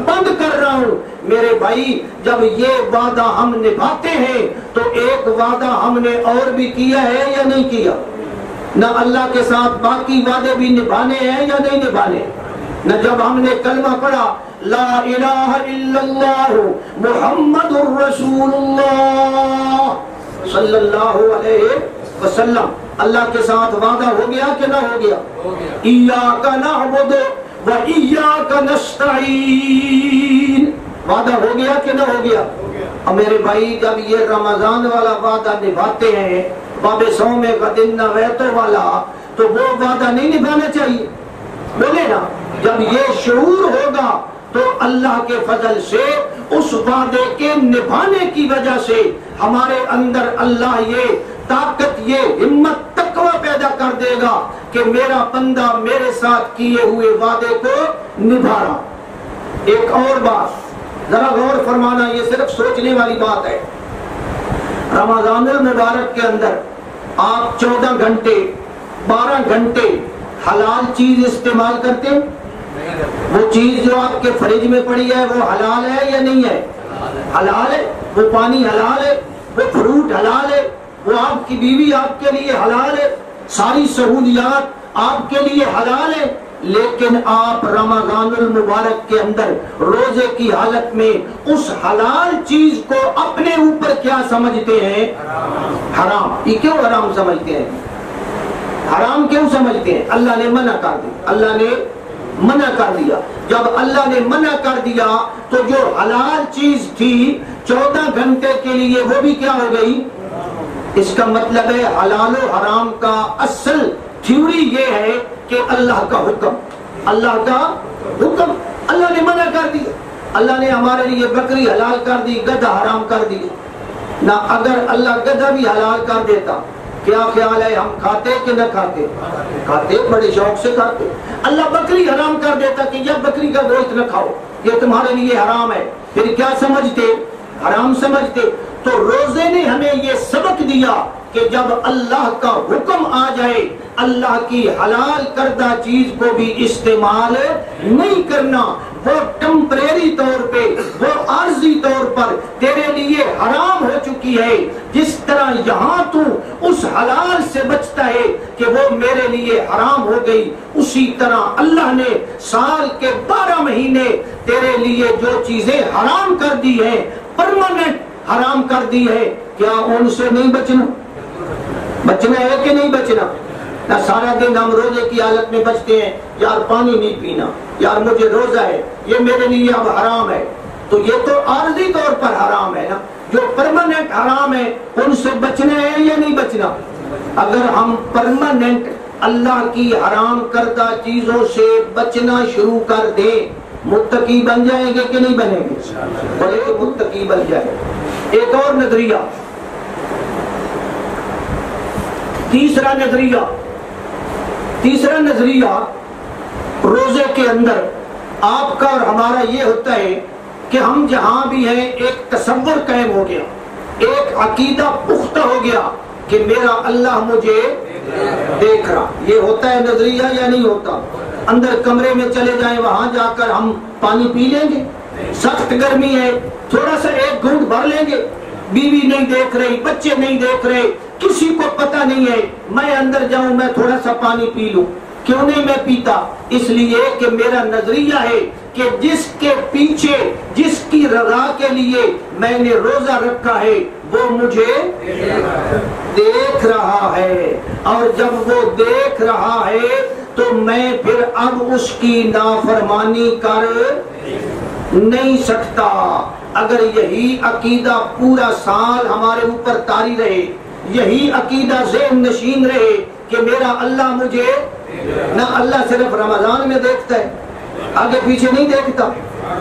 بند کر رہا ہوں۔ میرے بھائی جب یہ وعدہ ہم نبھاتے ہیں تو ایک وعدہ ہم نے اور بھی کیا ہے یا نہیں کیا؟ نہ اللہ کے ساتھ باقی وعدے بھی نبھانے ہیں یا نہیں نبھانے؟ نہ جب ہم نے کلمہ پڑھا لا الہ الا اللہ محمد الرسول اللہ صلی اللہ علیہ وسلم، اللہ کے ساتھ وعدہ ہو گیا کہ نہ ہو گیا؟ ایاک نعبد و ایاک نستعین، وعدہ ہو گیا کہ نہ ہو گیا؟ اور میرے بھائی جب یہ رمضان والا وعدہ نبھاتے ہیں باب صوم غد نویت والا، تو وہ وعدہ نہیں نبھانا چاہیے؟ بولے نا، جب یہ شعور ہوگا تو اللہ کے فضل سے اس وعدے کے نبھانے کی وجہ سے ہمارے اندر اللہ یہ طاقت، یہ ہمت، تقوی پیدا کر دے گا کہ میرا بندہ میرے ساتھ کیے ہوئے وعدے کو نبھا رہا۔ ایک اور بات ذرا غور فرمانا، یہ صرف سوچنے والی بات ہے۔ رمضان المبارک کے اندر آپ 14 گھنٹے 12 گھنٹے حلال چیز استعمال کرتے ہیں؟ وہ چیز جو آپ کے فریج میں پڑی ہے وہ حلال ہے یا نہیں ہے؟ حلال ہے۔ وہ پانی حلال ہے، وہ فروٹ حلال ہے، وہ آپ کی بیوی آپ کے لیے حلال ہے، ساری سہولیات آپ کے لیے حلال ہے۔ لیکن آپ رمضان المبارک کے اندر روزے کی حالت میں اس حلال چیز کو اپنے اوپر کیا سمجھتے ہیں؟ حرام۔ یہ کیوں حرام سمجھتے ہیں؟ حرام کیوں سمجھتے ہیں؟ اللہ نے منع کر دیا، اللہ نے منع کر دیا۔ جب اللہ نے منع کر دیا تو جو حلال چیز تھی 14 گھنٹے کے لیے وہ بھی کیا ہو گئی؟ اس کا مطلب ہے حلال و حرام کا اصل تھیوری یہ ہے کہ اللہ کا حکم، اللہ کا حکم، اللہ نے منع کر دیا۔ اللہ نے ہمارے لیے بکری حلال کر دی، گدھا حرام کر دی نہ۔ اگر اللہ گدھا بھی حلال کر دیتا کیا خیال ہے ہم کھاتے کہ نہ کھاتے؟ کھاتے، بڑے شوق سے کھاتے۔ اللہ بکری حرام کر دیتا کہ یہ بکری کا گوشت نہ کھاؤ، یہ تمہارے لیے حرام ہے، پھر کیا سمجھتے؟ حرام سمجھتے۔ تو روزے نے ہمیں یہ سبق دیا کہ جب اللہ کا حکم آ جائے اللہ کی حلال کردہ چیز کو بھی استعمال نہیں کرنا، وہ ٹمپریری طور پہ، وہ عارضی طور پر تیرے لیے حرام ہو چکی ہے۔ جس طرح یہاں تو اس حلال سے بچتا ہے کہ وہ میرے لیے حرام ہو گئی، اسی طرح اللہ نے سال کے 12 مہینے تیرے لیے جو چیزیں حرام کر دی ہیں، پرماننٹ حرام کر دی ہے، کیا ان سے نہیں بچنا؟ بچنا ہے کہ نہیں بچنا؟ نہ سارا دن ہم روزے کی حالت میں بچتے ہیں، یار پانی نہیں پینا، یار مجھے روزہ ہے، یہ میرے لیے اب حرام ہے۔ تو یہ تو عارضی طور پر حرام ہے نا، جو پرماننٹ حرام ہے ان سے بچنا ہے یا نہیں بچنا؟ اگر ہم پرماننٹ اللہ کی حرام کردہ چیزوں سے بچنا شروع کر دیں، متقی بن جائیں گے کہ نہیں بنیں گے؟ بڑے متقی بن جائیں۔ ایک اور نظریہ، تیسرا نظریہ روزے کے اندر آپ کا اور ہمارا یہ ہوتا ہے کہ ہم جہاں بھی ہیں ایک تصور قائم ہو گیا، ایک عقیدہ پختہ ہو گیا کہ میرا اللہ مجھے دیکھ رہا۔ یہ ہوتا ہے نظریہ یا نہیں ہوتا؟ اندر کمرے میں چلے جائیں، وہاں جا کر ہم پانی پی لیں گے، سخت گرمی ہے تھوڑا سا ایک گھونٹ بھر لیں گے، بیوی نہیں دیکھ رہی، بچے نہیں دیکھ رہے، کسی کو پتہ نہیں ہے، میں اندر جاؤں میں تھوڑا سا پانی پی لوں۔ کیوں نہیں میں پیتا؟ اس لیے کہ میرا نظریہ ہے کہ جس کے پیچھے، جس کی رضا کے لیے میں نے روزہ رکھا ہے وہ مجھے دیکھ رہا ہے، اور جب وہ دیکھ رہا ہے تو میں پھر اب اس کی نافرمانی کر نہیں سکتا۔ اگر یہی عقیدہ پورا سال ہمارے اوپر طاری رہے، یہی عقیدہ ذہن نشین رہے کہ میرا اللہ مجھے نہ، اللہ صرف رمضان میں دیکھتا ہے، آگے پیچھے نہیں دیکھتا،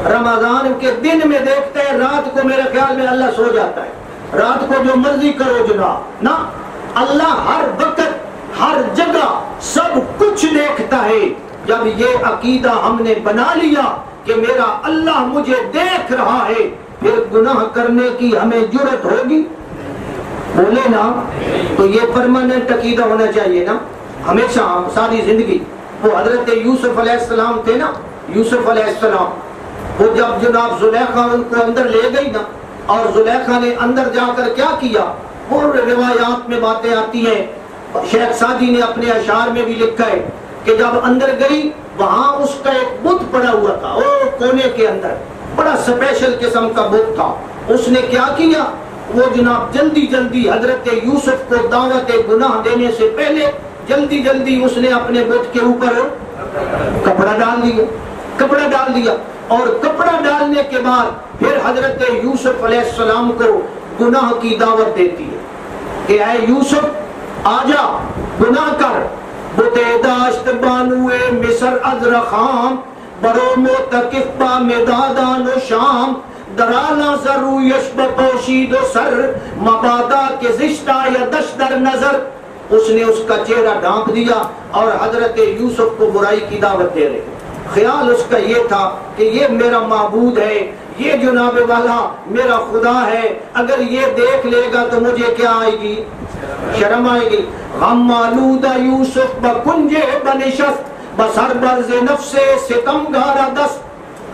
رمضان کے دن میں دیکھتا ہے، رات کو میرے خیال میں اللہ سو جاتا ہے، رات کو جو مرضی کرو جناب، نہ، اللہ ہر وقت ہر جگہ سب کچھ دیکھتا ہے۔ جب یہ عقیدہ ہم نے بنا لیا کہ میرا اللہ مجھے دیکھ رہا ہے، پھر گناہ کرنے کی ہمیں جرأت ہوگی؟ بولے نا؟ تو یہ پرماننٹ عقیدہ ہونا چاہیے نا، ہمیشہ ساری زندگی۔ وہ حضرت یوسف علیہ السلام تھے نا، یوسف علیہ السلام، وہ جب جناب زلیخا ان کو اندر لے گئی نا، اور زلیخا نے اندر جا کر کیا کیا، وہ روایات میں باتیں آتی ہیں، شیخ سعدی نے اپنے اشعار میں بھی لکھا ہے کہ جب اندر گئی وہاں اس کا ایک بت پڑا ہوا تھا، وہ کونے کے اندر بڑا سپیشل قسم کا بت تھا۔ اس نے کیا کیا، وہ جناب جلدی جلدی حضرت یوسف کو دعوت گناہ دینے سے پہلے جلدی جلدی اس نے اپنے بت کے اوپر کپڑا ڈال دیا، کپڑا ڈال دیا، اور کپڑا ڈالنے کے بعد پھر حضرت یوسف علیہ السلام کو گناہ کی دعوت دیتی ہے کہ اے یوسف آجا گناہ کر، بتے داشت بانوے مصر از رخام، برو موتقف با مدادان و شام، درانا ضرو یشب پوشید و سر، مبادا کے زشتہ یا دش در نظر۔ اس نے اس کا چہرہ ڈھانپ دیا اور حضرت یوسف کو برائی کی دعوت دے رہے۔ خیال اس کا یہ تھا کہ یہ میرا معبود ہے، یہ جناب والا میرا خدا ہے، اگر یہ دیکھ لے گا تو مجھے کیا آئے گی، شرم آئے گی۔ غم آلودہ یوسف بکنجے بنشست، بسر برز نفس ستمگارہ دست۔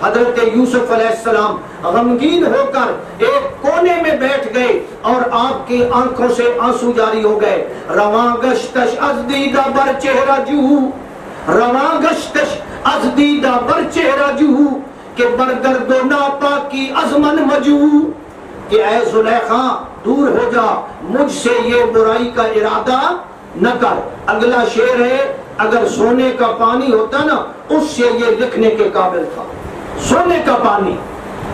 حضرت یوسف علیہ السلام غمگین ہو کر ایک کونے میں بیٹھ گئے اور آپ کی آنکھوں سے آنسو جاری ہو گئے۔ رواں گشتش از دیدہ بر چہرہ جو، رواں گشتش از دیدہ بر چہرہ جو، کہ برگرد و ناپاکی از من مجو، کہ اے زلیخا دور ہو جا، مجھ سے یہ برائی کا ارادہ نہ کر۔ اگلا شعر ہے، اگر سونے کا پانی ہوتا نا اس سے یہ لکھنے کے قابل تھا، سونے کا پانی۔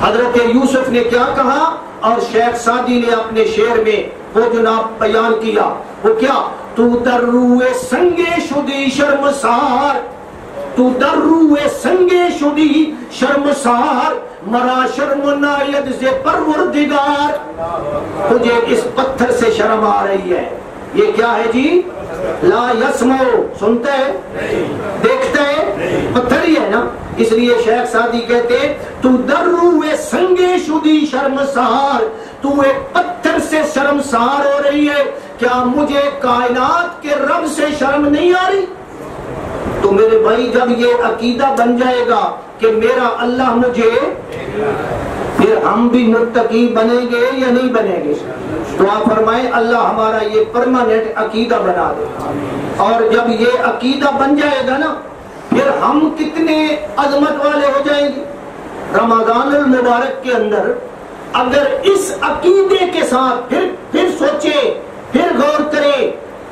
حضرت یوسف نے کیا کہا، اور شیخ سعدی نے اپنے شعر میں وہ جناب بیان کیا، وہ کیا، تو در روئے سنگے شدی شرمسار، تو در روئے سنگے شدی شرمسار، مرا شرم ناید سے پروردگار۔ تجھے اس پتھر سے شرم آ رہی ہے، یہ کیا ہے جی، لا یسمو، سنتا ہے دیکھتا ہے، پتھر ہی ہے نا۔ اس لیے شیخ سعدی کہتے تو در روئے سنگے شدی شرمسار، تو ایک پتھر سے شرمسار ہو رہی ہے، کیا مجھے کائنات کے رب سے شرم نہیں آ رہی؟ تو میرے بھائی جب یہ عقیدہ بن جائے گا کہ میرا اللہ مجھے، پھر ہم بھی متقی بنیں گے یا نہیں بنیں گے؟ دعا فرمائے اللہ ہمارا یہ پرماننٹ عقیدہ بنا دے، اور جب یہ عقیدہ بن جائے گا نا پھر ہم کتنے عظمت والے ہو جائیں گے۔ رمضان المبارک کے اندر اگر اس عقیدے کے ساتھ پھر سوچے، پھر غور کرے،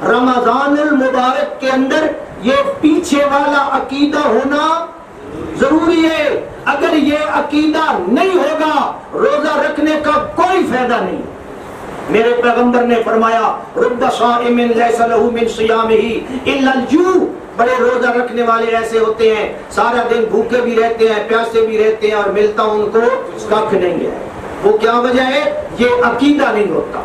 رمضان المبارک کے اندر یہ پیچھے والا عقیدہ ہونا ضروری ہے۔ اگر یہ عقیدہ نہیں ہوگا روزہ رکھنے کا کوئی فائدہ نہیں۔ میرے پیغمبر نے فرمایا رب صائم لیس لہ من صیامہ الا الجوع، بڑے روزہ رکھنے والے ایسے ہوتے ہیں سارا دن بھوکے بھی رہتے ہیں، پیاسے بھی رہتے ہیں، اور ملتا ان کو کھ نہیں ہے۔ وہ کیا وجہ ہے؟ یہ عقیدہ نہیں ہوتا۔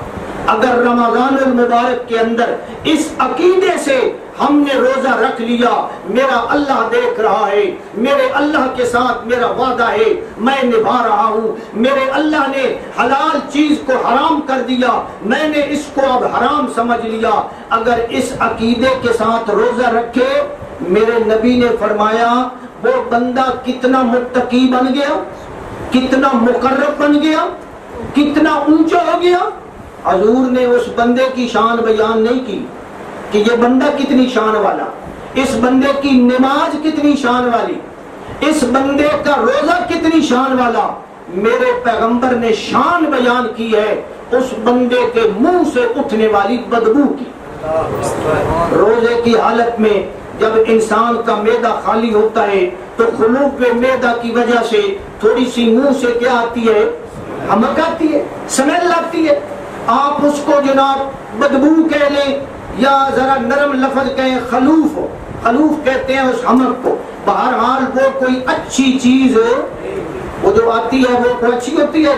اگر رمضان المبارک کے اندر اس عقیدے سے ہم نے روزہ رکھ لیا، میرا اللہ دیکھ رہا ہے، میرے اللہ کے ساتھ میرا وعدہ ہے، میں نبھا رہا ہوں، میرے اللہ نے حلال چیز کو حرام کر دیا، میں نے اس کو اب حرام سمجھ لیا، اگر اس عقیدے کے ساتھ روزہ رکھے، میرے نبی نے فرمایا وہ بندہ کتنا متقی بن گیا، کتنا مقرب بن گیا، کتنا اونچا ہو گیا۔ حضور نے اس بندے کی شان بیان نہیں کی کہ یہ بندہ کتنی شان والا، اس بندے کی نماز کتنی شان والی، اس بندے کا روزہ کتنی شان والا۔ میرے پیغمبر نے شان بیان کی ہے اس بندے کے منہ سے اٹھنے والی بدبو کی۔ روزے کی حالت میں جب انسان کا معدہ خالی ہوتا ہے تو خلوق معدہ کی وجہ سے تھوڑی سی منہ سے کیا آتی ہے، حمک آتی ہے، سمیل آتی ہے۔ آپ اس کو جناب بدبو کہہ لیں یا ذرا نرم لفظ کہیں خلوف ہو، خلوف کہتے ہیں اس حمک کو۔ بہرحال وہ کوئی اچھی چیز وہ جو آتی ہے وہ اچھی ہوتی ہے،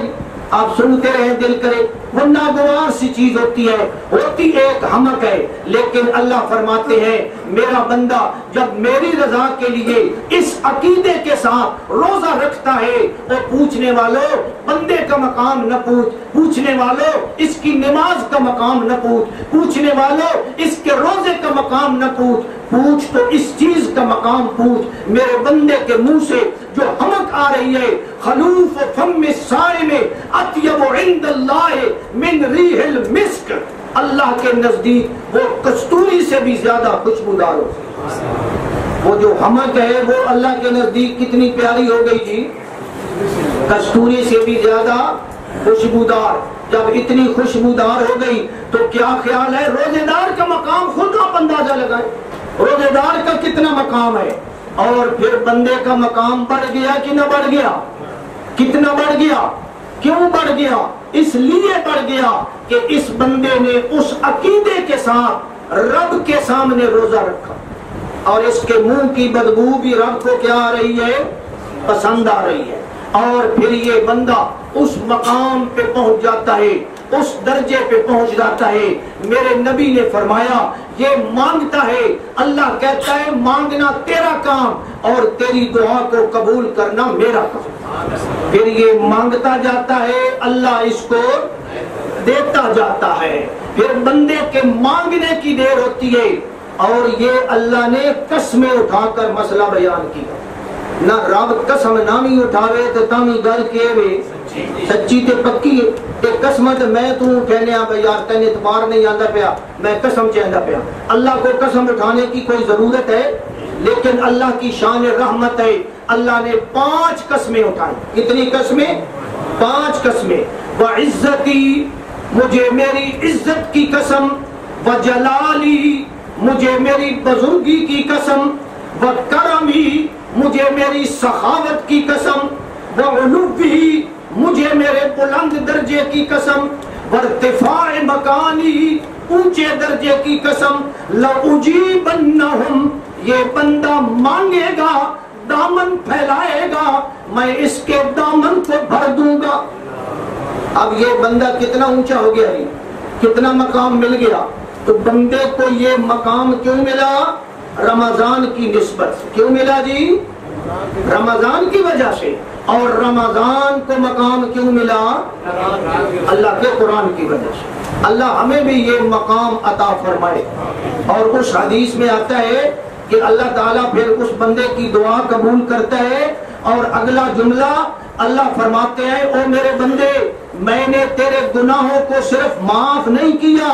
آپ سنتے رہیں دل کرے، وہ ناگوار سی چیز ہوتی ہے، ہوتی ایک حمق ہے، لیکن اللہ فرماتے ہیں میرا بندہ جب میری رضا کے لیے اس عقیدے کے ساتھ روزہ رکھتا ہے، وہ پوچھنے والوں بندے کا مقام نہ پوچھ، پوچھنے والوں اس کی نماز کا مقام نہ پوچھ، پوچھنے والوں اس کے روزے کا مقام نہ پوچھ، پوچھ تو اس چیز کا مقام پوچھ میرے بندے کے منہ سے جو حمق آ رہی ہے، خلوف فم الصائم اطیب عند اللہ من ریح المسک، اللہ کے نزدیک وہ کستوری سے بھی زیادہ خوشبودار ہوتی ہے۔ وہ جو حمق ہے وہ اللہ کے نزدیک کتنی پیاری ہو گئی جی، کستوری سے بھی زیادہ خوشبودار۔ جب اتنی خوشبودار ہو گئی تو کیا خیال ہے روزے دار کا مقام، خود آپ اندازہ لگائیں روزے دار کا کتنا مقام ہے، اور پھر بندے کا مقام بڑھ گیا کہ نہ بڑھ گیا؟ کتنا بڑھ گیا؟ کیوں بڑھ گیا؟ اس لیے بڑھ گیا کہ اس بندے نے اس عقیدے کے ساتھ رب کے سامنے روزہ رکھا، اور اس کے منہ کی بدبو بھی رب کو کیا آ رہی ہے؟ پسند آ رہی ہے، اور پھر یہ بندہ اس مقام پہ پہنچ جاتا ہے، اس درجے پہ پہنچ جاتا ہے۔ میرے نبی نے فرمایا یہ مانگتا ہے، اللہ کہتا ہے مانگنا تیرا کام اور تیری دعا کو قبول کرنا میرا کام۔ پھر یہ مانگتا جاتا ہے، اللہ اس کو دیتا جاتا ہے، پھر بندے کے مانگنے کی دیر ہوتی ہے، اور یہ اللہ نے قسمیں اٹھا کر مسئلہ بیان کیا۔ نہ رب قسم نامی اٹھاوے تو تامی گل کے وے سچی تے پکی ہے، تے قسمت میں تو کہنے آ بھئی یار تین اعتبار نہیں آندا پیا، میں قسم چاہندا پیا۔ اللہ کو قسم اٹھانے کی کوئی ضرورت ہے؟ لیکن اللہ کی شان رحمت ہے، اللہ نے 5 قسمیں اٹھائی۔ کتنی قسمیں؟ 5 قسمیں۔ وعزتی، مجھے میری عزت کی قسم، وجلالی، مجھے میری بزرگی کی قسم، وکرمی، مجھے میری سخاوت کی قسم، وعلوی، مجھے میرے بلند درجے کی قسم، وارتفاع مکانی، اونچے درجے کی قسم، لأجیبنہم، یہ بندہ مانگے گا، دامن پھیلائے گا، میں اس کے دامن کو بھر دوں گا۔ اب یہ بندہ کتنا اونچا ہو گیا ہے، کتنا مقام مل گیا؟ تو بندے کو یہ مقام کیوں ملا؟ رمضان کی نسبت۔ کیوں ملا جی؟ رمضان کی وجہ سے۔ اور رمضان کو مقام کیوں ملا؟ اللہ کے قرآن کی وجہ سے۔ اللہ ہمیں بھی یہ مقام عطا فرمائے۔ اور اس حدیث میں آتا ہے کہ اللہ تعالیٰ پھر اس بندے کی دعا قبول کرتا ہے، اور اگلا جملہ اللہ فرماتے ہیں او میرے بندے میں نے تیرے گناہوں کو صرف معاف نہیں کیا،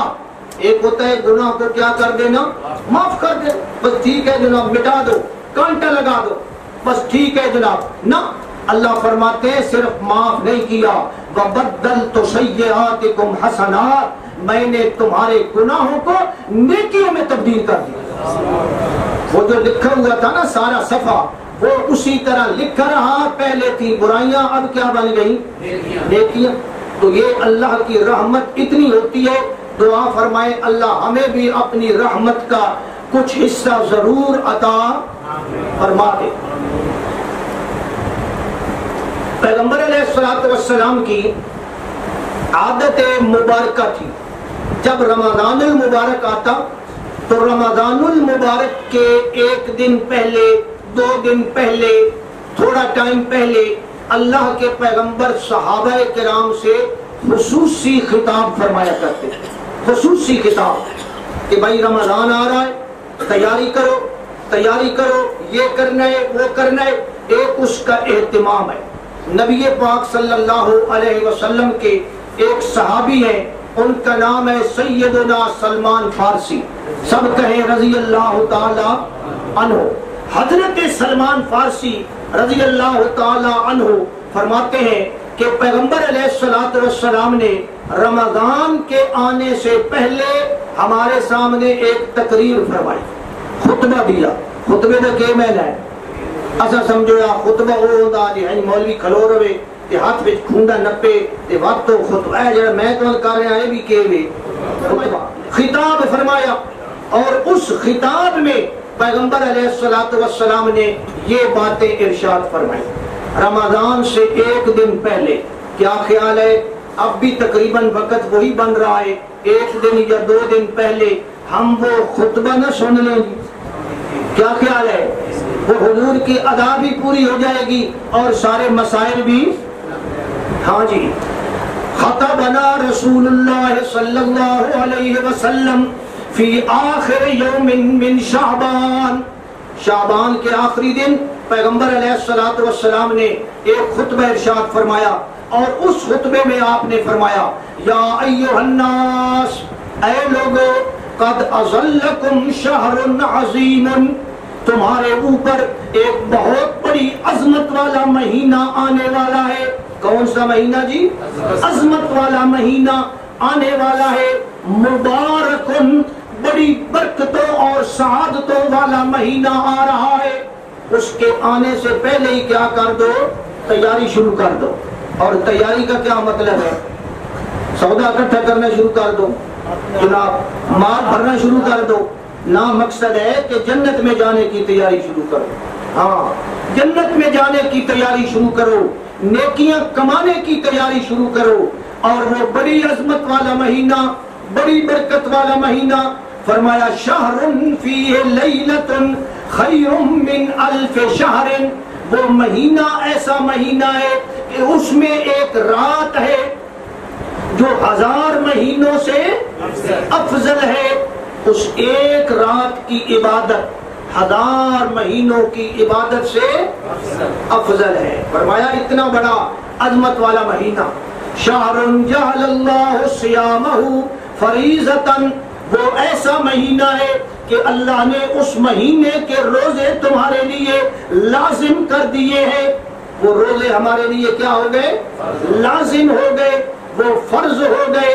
ایک ہوتا ہے گناہ کو کیا کر دینا، معاف کر دے، بس ٹھیک ہے جناب مٹا دو، کانٹا لگا دو، بس ٹھیک ہے جناب، نہ، اللہ فرماتے ہیں صرف معاف نہیں کیا، وَبَدَّلْتُ سَيِّئَاتِكُمْ حَسَنَاتٍ، میں نے تمہارے گناہوں کو نیکیوں میں تبدیل کر دیا۔ وہ جو لکھا ہوا تھا نا سارا صفحہ، وہ اسی طرح لکھا رہا، پہلے تھی برائیاں اب کیا بن گئی؟ نیکیاں۔ تو یہ اللہ کی رحمت اتنی ہوتی ہے، دعا فرمائے اللہ ہمیں بھی اپنی رحمت کا کچھ حصہ ضرور عطا فرما دے۔ پیغمبر علیہ السلام کی عادت مبارکہ تھی، جب رمضان المبارک آتا تو رمضان المبارک کے 1 دن پہلے، 2 دن پہلے، تھوڑا ٹائم پہلے اللہ کے پیغمبر صحابہ کرام سے خصوصی خطاب فرمایا کرتے، خصوصی خطاب کہ بھائی رمضان آ رہا ہے، تیاری کرو، تیاری کرو، یہ کرنا ہے وہ کرنا ہے۔ ایک اس کا اہتمام ہے۔ نبی پاک صلی اللہ علیہ وسلم کے ایک صحابی ہیں، ان کا نام ہے سیدنا سلمان فارسی، سب کہیں رضی اللہ تعالی عنہ۔ حضرت سلمان فارسی رضی اللہ تعالی عنہ فرماتے ہیں کہ پیغمبر علیہ السلام نے رمضان کے آنے سے پہلے ہمارے سامنے ایک تقریر فرمائی، خطبہ دیا۔ خطبے دا کے میں ہے اسا سمجھو یا خطبہ وہ ہوتا جی ہاں مولوی کھلو رہے تے ہاتھ وچ کھونڈا نپے تے وقت تو خطبہ ہے جڑا میں تو کر رہا ہے بھی کے وے خطاب فرمایا، اور اس خطاب میں پیغمبر علیہ السلام نے یہ باتیں ارشاد فرمائی۔ رمضان سے 1 دن پہلے کیا خیال ہے اب بھی تقریباً وقت وہی بن رہا ہے، 1 دن یا 2 دن پہلے ہم وہ خطبہ نہ سن لیں گے؟ کیا خیال ہے؟ وہ حضور کی ادا بھی پوری ہو جائے گی اور سارے مسائل بھی. ہاں جی، خطبنا رسول اللہ صلی اللہ علیہ وسلم فی آخر یوم من شعبان، شعبان کے آخری دن پیغمبر علیہ الصلوۃ والسلام نے ایک خطبہ ارشاد فرمایا، اور اس خطبے میں آپ نے فرمایا یا ایھا الناس، اے لوگو، قد اظلکم شہر عظیم، تمہارے اوپر ایک بہت بڑی عظمت والا مہینہ آنے والا ہے. کون سا مہینہ جی؟ عظمت والا مہینہ آنے والا ہے. مبارکن، بڑی برکتوں اور سعادتوں والا مہینہ آ رہا ہے. اس کے آنے سے پہلے ہی کیا کر دو؟ تیاری شروع کر دو. اور تیاری کا کیا مطلب ہے؟ سودا اکٹھا کرنا شروع کر دو جناب، مال بھرنا شروع کر دو. نہ مقصد ہے کہ جنت میں جانے کی تیاری شروع کرو. ہاں، جنت میں جانے کی تیاری شروع کرو، نیکیاں کمانے کی تیاری شروع کرو. اور وہ بڑی عظمت والا مہینہ، بڑی برکت والا مہینہ، فرمایا شہر فیہ لیلۃ خیر من الف شہر، وہ مہینہ ایسا مہینہ ہے کہ اس میں ایک رات ہے جو 1000 مہینوں سے افضل ہے. اس ایک رات کی عبادت 1000 مہینوں کی عبادت سے افضل ہے. فرمایا اتنا بڑا عظمت والا مہینہ. شہر جعل اللہ صیامہ فریضۃ، وہ ایسا مہینہ ہے کہ اللہ نے اس مہینے کے روزے تمہارے لیے لازم کر دیے ہیں. وہ روزے ہمارے لیے کیا ہو گئے؟ لازم ہو گئے، وہ فرض ہو گئے.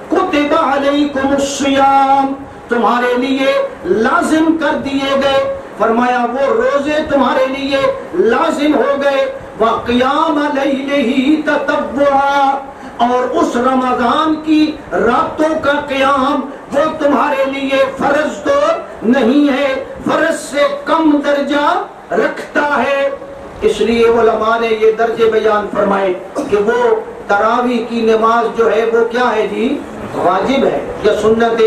کتب علیکم الصیام، تمہارے لیے لازم کر دیے گئے. فرمایا وہ روزے تمہارے لیے لازم ہو گئے. وقیام لیلہ تتبعا، اور اس رمضان کی راتوں کا قیام وہ تمہارے لیے فرض تو نہیں ہے، فرض سے کم درجہ رکھتا ہے. اس لیے علماء نے یہ درجے بیان فرمائے کہ وہ تراویح کی نماز جو ہے وہ کیا ہے جی؟ واجب ہے یا سنت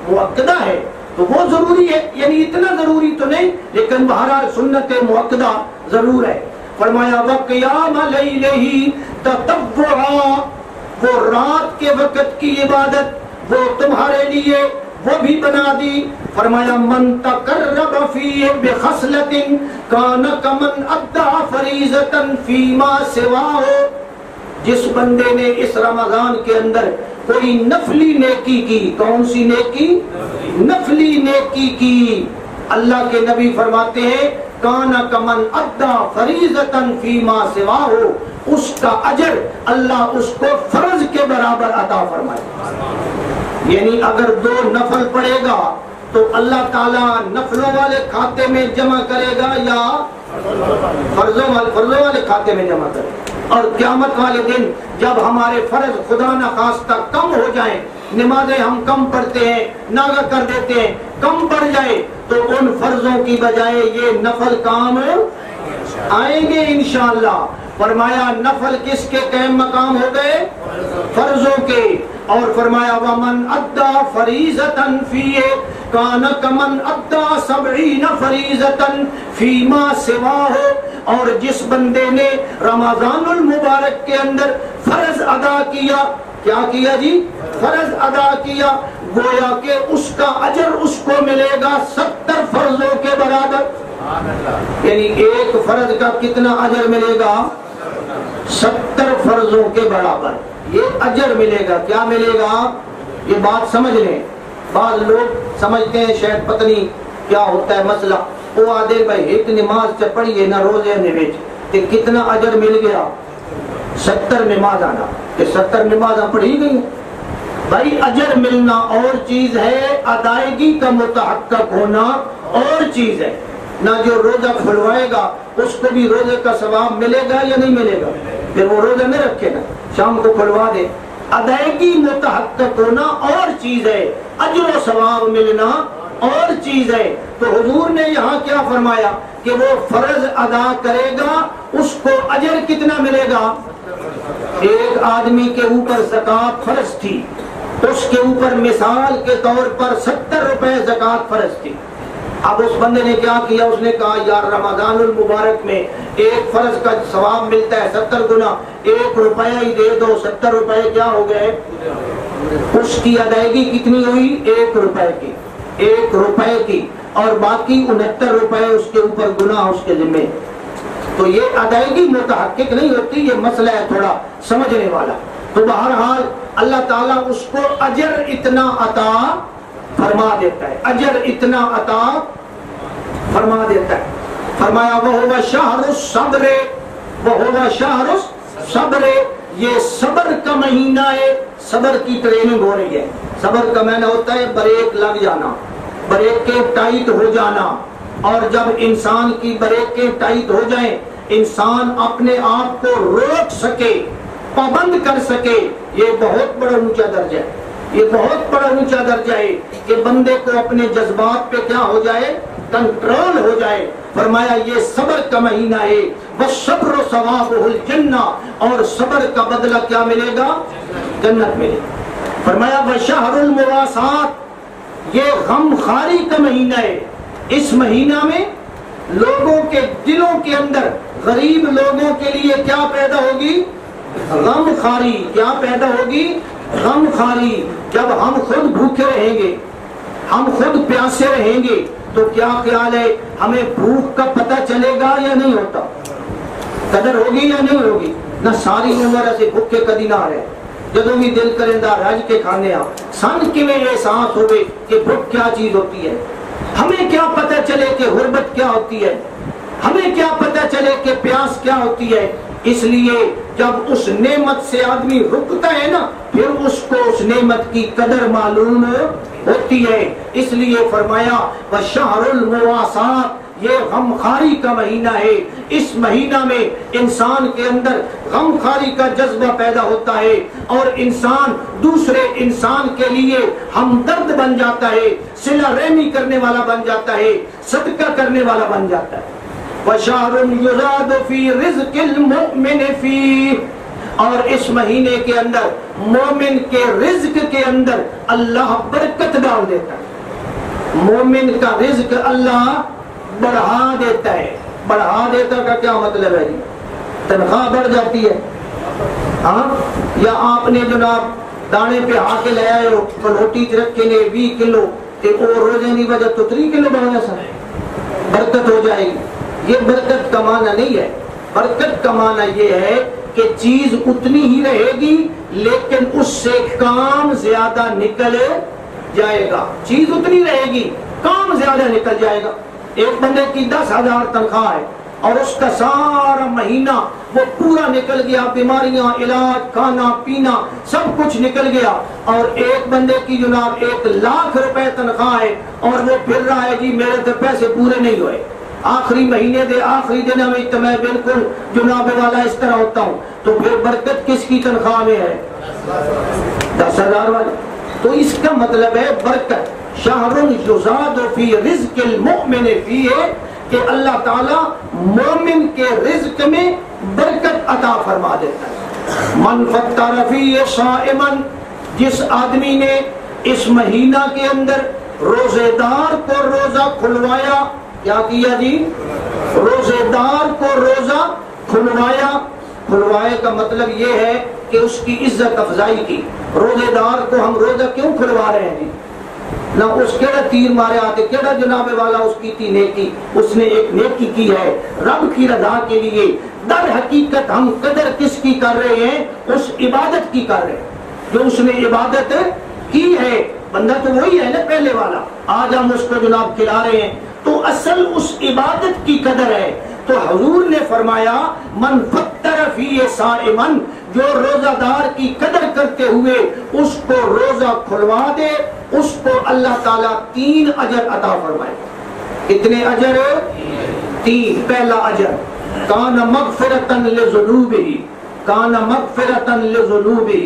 مؤکدہ ہے. تو وہ ضروری ہے، یعنی اتنا ضروری تو نہیں لیکن بہرحال سنت مؤکدہ ضرور ہے. فرمایا وقیام لیلہ تتبعا، وہ رات کے وقت کی عبادت وہ تمہارے لیے وہ بھی بنا دی. فرمایا من تقرب فیہ بخصلۃ کان کمن ادعى فریضۃ فیما سواہ، جس بندے نے اس رمضان کے اندر کوئی نفلی نیکی کی. کون سی نیکی؟ نفلی نیکی کی. اللہ کے نبی فرماتے ہیں کان کمن ادعى فریضۃ فیما سواہ، اس کا اجر اللہ اس کو فرض کے برابر عطا فرمائے. یعنی اگر 2 نفل پڑے گا تو اللہ تعالیٰ نفلوں والے کھاتے میں جمع کرے گا یا فرضوں والے کھاتے میں جمع کرے گا. اور قیامت والے دن جب ہمارے فرض خدا نخواستہ کم ہو جائیں، نمازیں ہم کم پڑھتے ہیں، ناغہ کر دیتے ہیں، کم پڑ جائے، تو ان فرضوں کی بجائے یہ نفل کام آئیں گے انشاءاللہ. فرمایا نفل کس کے قائم مقام ہو گئے؟ فرضوں کے. اور فرمایا ومن ادّا فریضۃ فیہ کان کمن ادّا 70 فریضۃ فیما سواہ، اور جس بندے نے رمضان المبارک کے اندر فرض ادا کیا، کیا کیا جی؟ فرض ادا کیا، گویا کہ اس کا اجر اس کو ملے گا 70 فرضوں کے برابر. یعنی ایک فرض کا کتنا اجر ملے گا؟ 70 فرضوں کے برابر یہ اجر ملے گا. کیا ملے گا؟ یہ بات سمجھ لیں. بعض لوگ سمجھتے ہیں شاید پتہ نہیں کیا ہوتا ہے مسئلہ، وہ آدھے بھائی ایک نماز سے پڑھیے نہ روزے نویج کہ کتنا اجر مل گیا؟ 70 نماز آنا کہ 70 نمازاں پڑھی گئی. بھائی اجر ملنا اور چیز ہے، ادائیگی کا متحقق ہونا اور چیز ہے. نہ جو روزہ کھلوائے گا اس کو بھی روزے کا ثواب ملے گا یا نہیں ملے گا؟ پھر وہ روزہ نہیں رکھے گا، شام کو کھلوا دے. ادائیگی متحقق ہونا اور چیز ہے، اجر و ثواب ملنا اور چیز ہے. تو حضور نے یہاں کیا فرمایا کہ وہ فرض ادا کرے گا اس کو اجر کتنا ملے گا؟ ایک آدمی کے اوپر زکوٰۃ فرض تھی، اس کے اوپر مثال کے طور پر 70 روپے زکوٰۃ فرض تھی۔ اب اس بندے نے کیا کیا، اس نے کہا یار رمضان المبارک میں ایک فرض کا ثواب ملتا ہے 70 گنا، 1 روپیہ ہی دے دو، 70 روپے کیا ہو گئے؟ اس کی ادائیگی کتنی ہوئی؟ 1 روپے کی، 1 روپے کی، اور باقی 69 روپے اس کے اوپر گناہ اس کے ذمہ۔ تو یہ ادائیگی متحقق نہیں ہوتی، یہ مسئلہ ہے تھوڑا سمجھنے والا۔ تو بہرحال اللہ تعالیٰ اس کو اجر اتنا عطا فرما دیتا ہے، اجر اتنا عطا فرما دیتا ہے۔ فرمایا وَهُوَ شَهْرُ الصَّبْرِ، وَهُوَ شَهْرُ الصَّبْرِ، یہ صبر کا مہینہ ہے۔ صبر کی ٹریننگ ہو رہی ہے۔ صبر کا معنی ہوتا ہے بریک لگ جانا، بریکیں ٹائٹ ہو جانا، اور جب انسان کی بریکیں ٹائٹ ہو جائیں، انسان اپنے آپ کو روک سکے، پابند کر سکے، یہ بہت بڑا اونچا درجہ ہے۔ یہ بہت بڑا اونچا درجہ ہے کہ بندے کو اپنے جذبات پہ کیا ہو جائے؟ کنٹرول ہو جائے۔ فرمایا یہ صبر کا مہینہ ہے، وَالصَّبْرُ ثَوَابُهُ الْجَنَّةُ، اور صبر کا بدلہ کیا ملے گا؟ جنت ملے گا۔ فرمایا وَشَهْرُ الْمُوَاسَاةِ، یہ غم خاری کا مہینہ ہے۔ اس مہینہ میں لوگوں کے دلوں کے اندر، غریب لوگوں کے لیے کیا پیدا ہوگی؟ غم خاری۔ کیا پیدا ہوگی؟ غم خاری۔ جب ہم خود بھوکے رہیں گے، ہم خود پیاسے رہیں گے، تو کیا خیال ہے ہمیں بھوک کا پتہ چلے گا یا نہیں ہوتا؟ قدر ہوگی یا نہیں ہوگی؟ نہ ساری عمر ایسے بھوکے کدی نہ رہے، جدوں بھی دل کرندہ رج کے کھانے آ سن کے میں احساس ہوئے کہ بھوک کیا چیز ہوتی ہے۔ ہمیں کیا پتہ چلے کہ غربت کیا ہوتی ہے، ہمیں کیا پتہ چلے کہ پیاس کیا ہوتی ہے۔ اس لیے جب اس نعمت سے آدمی رکتا ہے نا، پھر اس کو اس نعمت کی قدر معلوم ہوتی ہے۔ اس لیے فرمایا وَالشَّهْرُ الْمُوَاسَاةِ، یہ غم خاری کا مہینہ ہے۔ اس مہینہ میں انسان کے اندر غم خاری کا جذبہ پیدا ہوتا ہے، اور انسان دوسرے انسان کے لیے ہمدرد بن جاتا ہے، صلہ رحمی کرنے والا بن جاتا ہے، صدقہ کرنے والا بن جاتا ہے۔ وَشَهْرٌ يُزَادُ فِي رِزْقِ الْمُؤْمِنِ فِيهِ، اور اس مہینے کے اندر مومن کے رزق کے اندر اللہ برکت ڈال دیتا ہے۔ مومن کا رزق اللہ بڑھا دیتا ہے۔ بڑھا دیتا کا کیا مطلب ہے؟ تنخواہ بڑھ جاتی ہے، ہاں، یا آپ نے جناب دانے پہ آ کے لے آئے ہو کلوٹی رکھے نے 20 کلو اور روزے نہیں وجہ تو 3 کلو بڑھنا سا برکت ہو جائے گی۔ یہ برکت کا معنی نہیں ہے۔ برکت کا معنی یہ ہے کہ چیز اتنی ہی رہے گی لیکن اس سے کام زیادہ نکل جائے گا۔ چیز اتنی رہے گی، کام زیادہ نکل جائے گا۔ ایک بندے کی 10,000 تنخواہ ہے اور اس کا سارا مہینہ وہ پورا نکل گیا، بیماریاں، علاج، کھانا پینا سب کچھ نکل گیا، اور ایک بندے کی جناب 1,00,000 روپے تنخواہ ہے اور وہ پھر رہا ہے جی میرے تو پیسے پورے نہیں ہوئے، آخری مہینے دے آخری دن میں تو میں بالکل جناب والا اس طرح ہوتا ہوں۔ تو پھر برکت کس کی تنخواہ میں ہے؟ 10,000 والی۔ تو اس کا مطلب ہے برکت شہر یزاد فی رزق المؤمن فیہ، کہ اللہ تعالیٰ مومن کے رزق میں برکت عطا فرما دیتا ہے۔ من فطر فیہ صائما، جس آدمی نے اس مہینہ کے اندر روزے دار کو روزہ کھلوایا، کیا کیا جی؟ روزے دار کو روزہ کھلوایا۔ کھلوائے کا مطلب یہ ہے کہ اس کی عزت افزائی کی۔ روزے دار کو ہم روزہ کیوں کھلوا رہے ہیں جی؟ نہ اس کیڑا تیر مارے آتے، کیڑا جناب والا اس کی تھی نیکی، اس نے ایک نیکی کی ہے رب کی رضا کے لیے۔ در حقیقت ہم قدر کس کی کر رہے ہیں؟ اس عبادت کی کر رہے ہیں جو اس نے عبادت کی ہے۔ بندہ تو وہی ہے نا پہلے والا، آج ہم اس کو جناب کھلا رہے ہیں، تو اصل اس عبادت کی قدر ہے۔ تو حضور نے فرمایا من فطر فیہ صائما، جو روزہ دار کی قدر کرتے ہوئے اس کو روزہ کھلوا دے، اس کو اللہ تعالیٰ 3 اجر عطا فرمائے۔ کتنے اجر؟ 3۔ پہلا اجر کان مغفرۃ لذنوبہ، کان مغفرۃ لذنوبہ،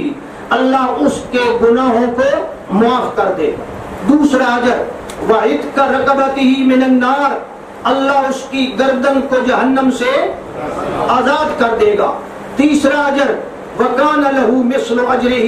اللہ اس کے گناہوں کو معاف کر دے۔ دوسرا اجر وعتق رقبتہ من النار، اللہ اس کی گردن کو جہنم سے آزاد کر دے گا۔ تیسرا اجر وَكَانَ لَهُ مِثْلُ أَجْرِهِ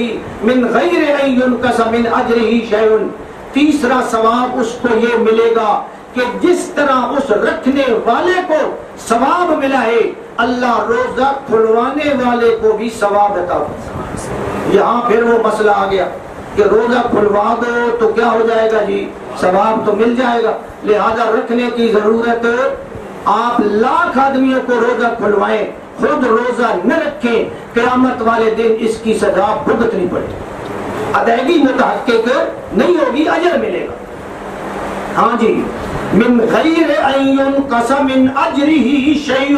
مِنْ غَيْرِ أَنْ يُنْقَصَ مِنْ أَجْرِهِ شَيْءٌ. تیسرا ثواب اس کو یہ ملے گا کہ جس طرح اس رکھنے والے کو ثواب ملا ہے اللہ روزہ کھلوانے والے کو بھی ثواب عطا کرے. یہاں پھر وہ مسئلہ آ گیا کہ روزہ کھلوا دو تو کیا ہو جائے گا جی؟ ثواب تو مل جائے گا. لہذا رکھنے کی ضرورت، آپ لاکھ آدمیوں کو روزہ کھلوائیں، خود روزہ نہ رکھیں، قیامت والے دن اس کی سزا بھگتنی پڑے گی. ادائیگی متحقق نہیں ہوگی، اجر ملے گا. ہاں جی، من غیر ان ينقص من اجرہ شیء.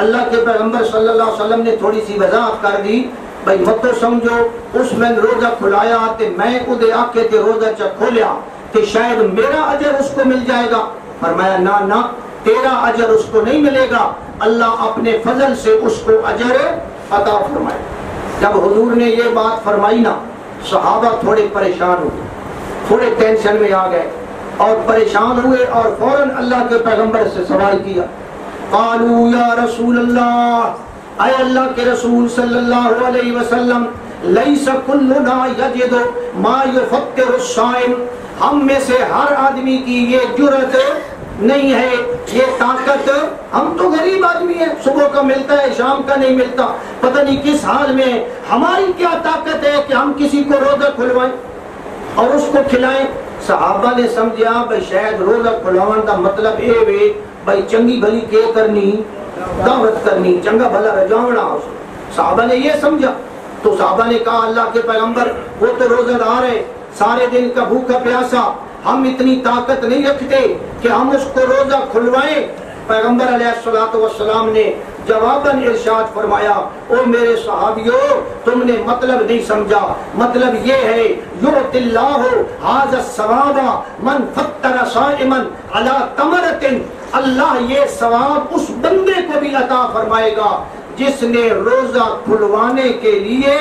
اللہ کے پیغمبر صلی اللہ علیہ وسلم نے تھوڑی سی وضاحت کر دی، بھائی مت تو سمجھو اس میں روزہ کھلایا تے میں ادے آ کے تے روزہ چا کھولیا کہ شاید میرا اجر اس کو مل جائے گا. فرمایا نہ نہ، تیرا اجر اس کو نہیں ملے گا، اللہ اپنے فضل سے اس کو اجر عطا فرمائے. جب حضور نے یہ بات فرمائی نا، صحابہ تھوڑے پریشان ہوئے، تھوڑے ٹینشن میں آ گئے اور پریشان ہوئے اور فوراً اللہ کے پیغمبر سے سوال کیا. قالوا یا رسول اللہ، اے اللہ کے رسول صلی اللہ علیہ وسلم، لیس کلنا یجد ما یفطر الصائم. ہم میں سے ہر آدمی کی یہ جرأت نہیں ہے، یہ طاقت. ہم تو غریب آدمی ہیں، صبح کا ملتا ہے شام کا نہیں ملتا، پتہ نہیں کس حال میں. ہماری کیا طاقت ہے کہ ہم کسی کو روزہ کھلوائیں اور اس کو کھلائیں. صحابہ نے سمجھا بھائی شاید روزہ کھلاون کا مطلب اے وے بھائی چنگی بھلی کے کرنی، دعوت کرنی، چنگا بھلا رجاونا. صحابہ نے یہ سمجھا تو صحابہ نے کہا اللہ کے پیغمبر وہ تو روزہ دار ہے، سارے دن کا بھوکا پیاسا، ہم اتنی طاقت نہیں رکھتے کہ ہم اس کو روزہ کھلوائیں. پیغمبر علیہ الصلوۃ والسلام نے جواباً ارشاد فرمایا، او میرے صحابیوں تم نے مطلب نہیں سمجھا. مطلب یہ ہے یؤتی اللہ ھذا الثواب من فطر صائما علی تمرۃ. اللہ یہ ثواب اس بندے کو بھی عطا فرمائے گا جس نے روزہ کھلوانے کے لیے